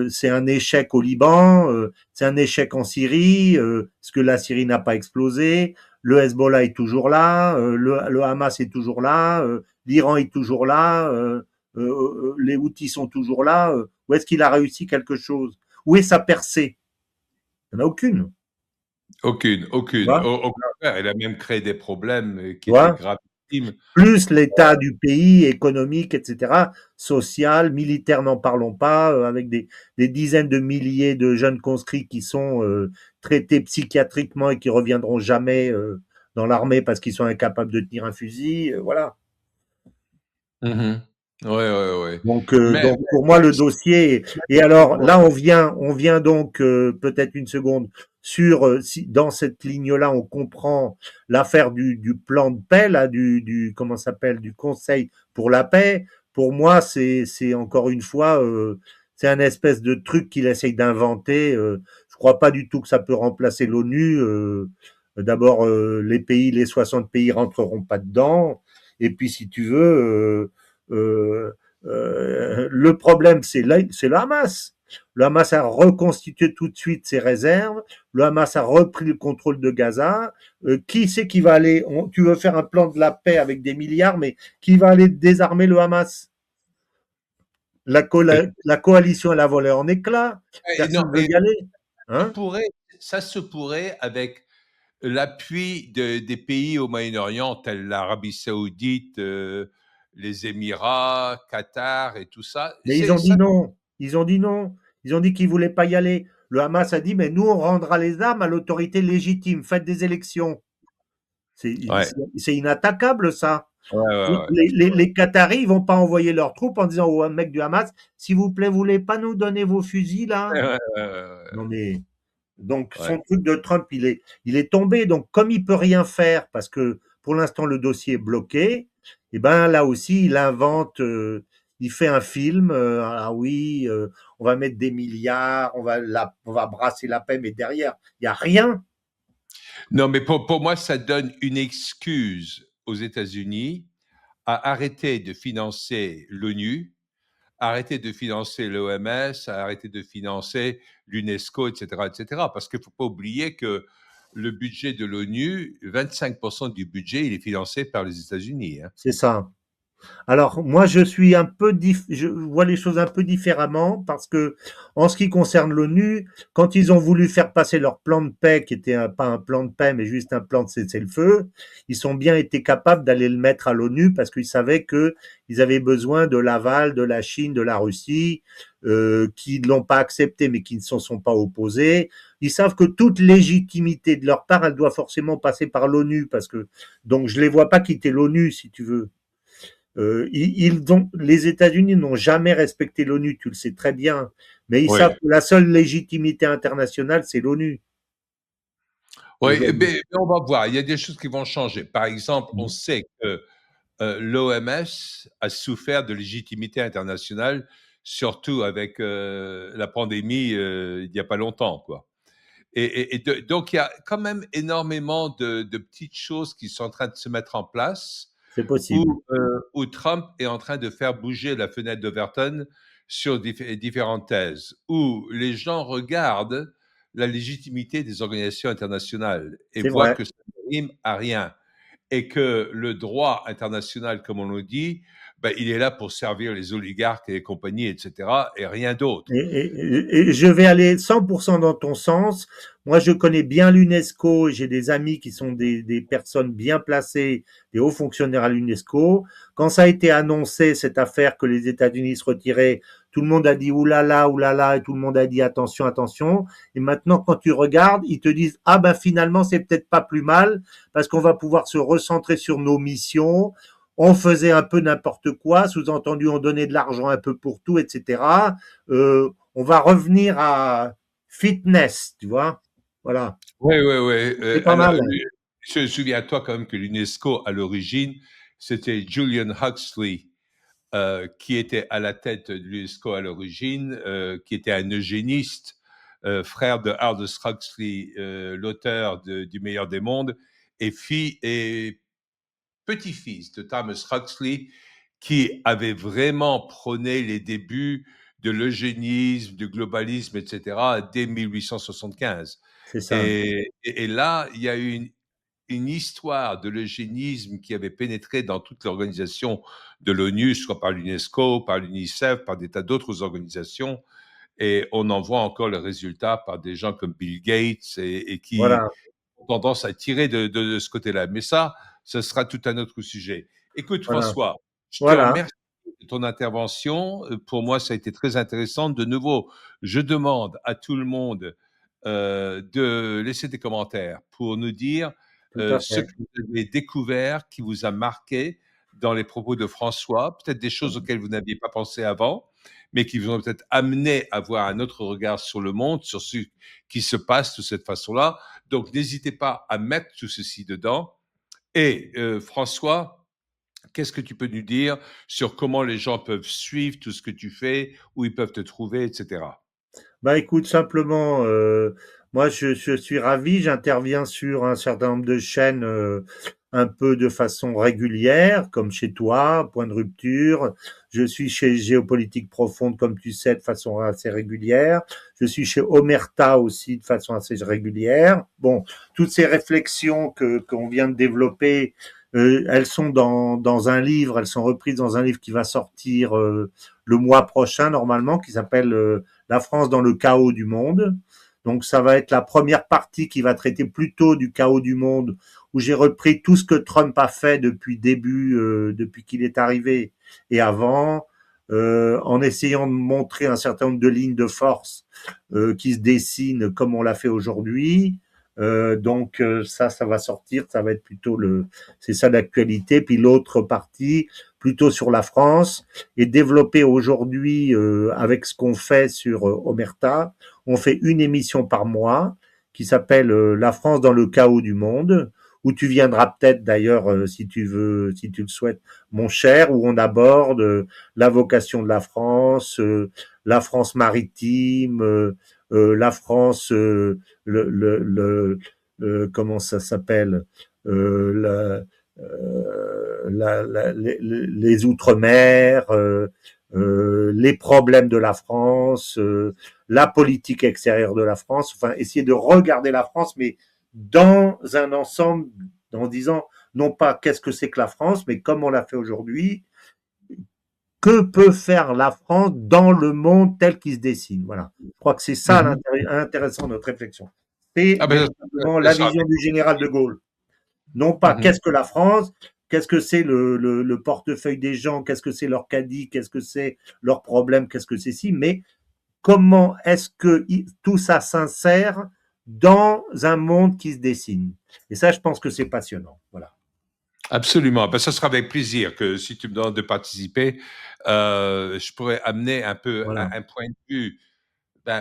C'est un échec au Liban, c'est un échec en Syrie, parce que la Syrie n'a pas explosé, le Hezbollah est toujours là, le Hamas est toujours là, l'Iran est toujours là, les Houthis sont toujours là. Où est-ce qu'il a réussi quelque chose? Où est sa percée? Il n'y en a aucune. Aucune, Tu aucune. vois, Au contraire, il a même créé des problèmes tu qui étaient vois graves. légitime. plus l'état du pays, économique, etc., social, militaire, n'en parlons pas, avec des dizaines de milliers de jeunes conscrits qui sont traités psychiatriquement et qui reviendront jamais dans l'armée parce qu'ils sont incapables de tenir un fusil, voilà. Mhm. Ouais, ouais, ouais. Donc pour moi le dossier et alors Ouais, là on vient donc peut-être une seconde sur si dans cette ligne-là on comprend l'affaire du plan de paix là du comment ça s'appelle du Conseil pour la paix. Pour moi c'est encore une fois c'est un espèce de truc qu'il essaye d'inventer. Je crois pas du tout que ça peut remplacer l'ONU. D'abord les pays les 60 pays rentreront pas dedans et puis si tu veux le problème, c'est le Hamas. Le Hamas a reconstitué tout de suite ses réserves. Le Hamas a repris le contrôle de Gaza. Qui c'est qui va aller tu veux faire un plan de la paix avec des milliards, mais qui va aller désarmer le Hamas? La coalition, elle a volé en éclats. non, Personne ne veut et y aller. Hein? ça se pourrait avec l'appui des pays au Moyen-Orient, tels l'Arabie Saoudite, les Émirats, Qatar et tout ça. Mais ils ont dit non. Ils ont dit non. Ils ont dit qu'ils ne voulaient pas y aller. Le Hamas a dit, mais nous, on rendra les armes à l'autorité légitime. Faites des élections. Ouais, C'est inattaquable, ça. ouais, ouais, ouais. Les Qataris, ils vont pas envoyer leurs troupes en disant au mec du Hamas, s'il vous plaît, vous voulez pas nous donner vos fusils, là? Ouais, ouais, ouais, ouais, Non, mais, donc, ouais. son truc de Trump, il est tombé. Donc, comme il peut rien faire, parce que pour l'instant, le dossier est bloqué, et ben, là aussi, il invente, il fait un film, ah oui, on va mettre des milliards, on va brasser la paix, mais derrière, il y a rien. Non, mais pour moi, ça donne une excuse aux États-Unis à arrêter de financer l'ONU, arrêter de financer l'OMS, arrêter de financer l'UNESCO, etc., etc. Parce qu'il ne faut pas oublier que le budget de l'ONU, 25% du budget, il est financé par les États-Unis, hein. C'est ça. Alors moi je suis un peu je vois les choses un peu différemment parce que en ce qui concerne l'ONU, quand ils ont voulu faire passer leur plan de paix qui était pas un plan de paix mais juste un plan de cessez-le-feu, ils ont bien été capables d'aller le mettre à l'ONU parce qu'ils savaient que ils avaient besoin de l'aval de la Chine, de la Russie, qui ne l'ont pas accepté mais qui ne s'en sont pas opposés. Ils savent que toute légitimité de leur part, elle doit forcément passer par l'ONU parce que donc je les vois pas quitter l'ONU si tu veux. Les États-Unis n'ont jamais respecté l'ONU, tu le sais très bien, mais ils savent Oui. que la seule légitimité internationale, c'est l'ONU Oui, aujourd'hui. on va voir. Il y a des choses qui vont changer. Par exemple, on Mhm. sait que l'OMS a souffert de légitimité internationale, surtout avec la pandémie il n'y a pas longtemps, quoi. Donc, il y a quand même énormément de petites choses qui sont en train de se mettre en place C'est possible. où Trump est en train de faire bouger la fenêtre d'Overton sur différentes thèses, où les gens regardent la légitimité des organisations internationales et C'est voient vrai. que ça ne rime à rien et que le droit international, comme on le dit, ben, il est là pour servir les oligarques et les compagnies, etc., et rien d'autre. Et je vais aller 100% dans ton sens. Moi, je connais bien l'UNESCO. J'ai des amis qui sont des personnes bien placées, des hauts fonctionnaires à l'UNESCO. Quand ça a été annoncé, cette affaire que les États-Unis se retiraient, tout le monde a dit oulala, et tout le monde a dit attention, attention. Et maintenant, quand tu regardes, ils te disent, ah ben finalement, c'est peut-être pas plus mal, parce qu'on va pouvoir se recentrer sur nos missions, on faisait un peu n'importe quoi, sous-entendu on donnait de l'argent un peu pour tout, etc. On va revenir à fitness, tu vois. Voilà, Oui, oui, oui. c'est pas Alors, mal. souviens-toi quand même que l'UNESCO, à l'origine, c'était Julian Huxley qui était à la tête de l'UNESCO à l'origine, qui était un eugéniste, frère de Aldous Huxley, l'auteur du Meilleur des mondes, et petit-fils de Thomas Huxley, qui avait vraiment prôné les débuts de l'eugénisme, du globalisme, etc., dès 1875. C'est ça. Et là, il y a eu une histoire de l'eugénisme qui avait pénétré dans toute l'organisation de l'ONU, soit par l'UNESCO, par l'UNICEF, par des tas d'autres organisations. Et on en voit encore le résultat par des gens comme Bill Gates et qui Voilà. ont tendance à tirer de ce côté-là. Mais ça, ce sera tout un autre sujet. Écoute, Voilà. François, je te Voilà, remercie de ton intervention. Pour moi, ça a été très intéressant. De nouveau, je demande à tout le monde de laisser des commentaires pour nous dire tout à ce fait. que vous avez découvert, qui vous a marqué dans les propos de François, peut-être des choses auxquelles vous n'aviez pas pensé avant, mais qui vous ont peut-être amené à avoir un autre regard sur le monde, sur ce qui se passe de cette façon-là. Donc, n'hésitez pas à mettre tout ceci dedans. Et François, qu'est-ce que tu peux nous dire sur comment les gens peuvent suivre tout ce que tu fais, où ils peuvent te trouver, etc. Bah écoute, simplement, moi je suis ravi, j'interviens sur un certain nombre de chaînes un peu de façon régulière, comme chez toi, Point de rupture. Je suis chez Géopolitique Profonde, comme tu sais, de façon assez régulière. Je suis chez Omerta aussi, de façon assez régulière. Bon, toutes ces réflexions que qu'on vient de développer, elles sont dans un livre, elles sont reprises dans un livre qui va sortir le mois prochain, normalement, qui s'appelle La France dans le chaos du monde. Donc ça va être la première partie qui va traiter plutôt du chaos du monde, où j'ai repris tout ce que Trump a fait depuis depuis qu'il est arrivé et avant, en essayant de montrer un certain nombre de lignes de force qui se dessinent comme on l'a fait aujourd'hui. Ça va sortir, ça va être plutôt c'est ça l'actualité. Puis l'autre partie, plutôt sur la France, et développer aujourd'hui avec ce qu'on fait sur Omerta. On fait une émission par mois qui s'appelle La France dans le chaos du monde, où tu viendras peut-être d'ailleurs, si tu veux, si tu le souhaites, mon cher, où on aborde la vocation de la France maritime, la France, comment ça s'appelle, les outre-mer, les problèmes de la France, la politique extérieure de la France, enfin essayer de regarder la France, mais dans un ensemble, en disant non pas qu'est-ce que c'est que la France, mais comme on l'a fait aujourd'hui, que peut faire la France dans le monde tel qu'il se dessine. Voilà. Je crois que c'est ça Mhm. intéressant de notre réflexion. C'est Ah ben, véritablement ça la sera vision avec du général de plaisir. Gaulle. Non pas Mhm. qu'est-ce que la France, qu'est-ce que c'est le portefeuille des gens, qu'est-ce que c'est leur caddie, qu'est-ce que c'est leurs problèmes, qu'est-ce que c'est si, mais comment est-ce que tout ça s'insère dans un monde qui se dessine. Et ça, je pense que c'est passionnant. Voilà. Absolument. Ben, ça sera avec plaisir que si tu me demandes de participer, je pourrais amener un peu Voilà. un point de vue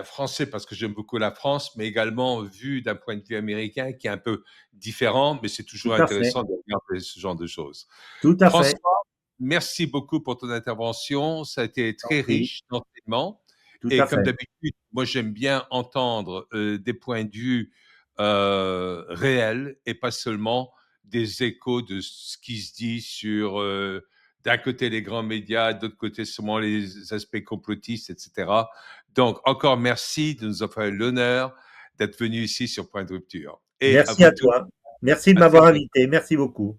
français parce que j'aime beaucoup la France, mais également vu d'un point de vue américain qui est un peu différent, mais c'est Tout toujours à fait. intéressant de regarder ce genre de choses. Tout à fait. François, merci beaucoup pour ton intervention. Ça a été T'en très prie. riche d'enseignements. Tout Et à comme fait. d'habitude, moi, j'aime bien entendre des points de vue réels et pas seulement des échos de ce qui se dit sur, d'un côté, les grands médias, d'autre côté, seulement les aspects complotistes, etc. Donc, encore merci de nous avoir fait l'honneur d'être venu ici sur Point de rupture. Et à Merci vous à tous, toi. Merci de à très m'avoir bientôt. invité. Merci beaucoup.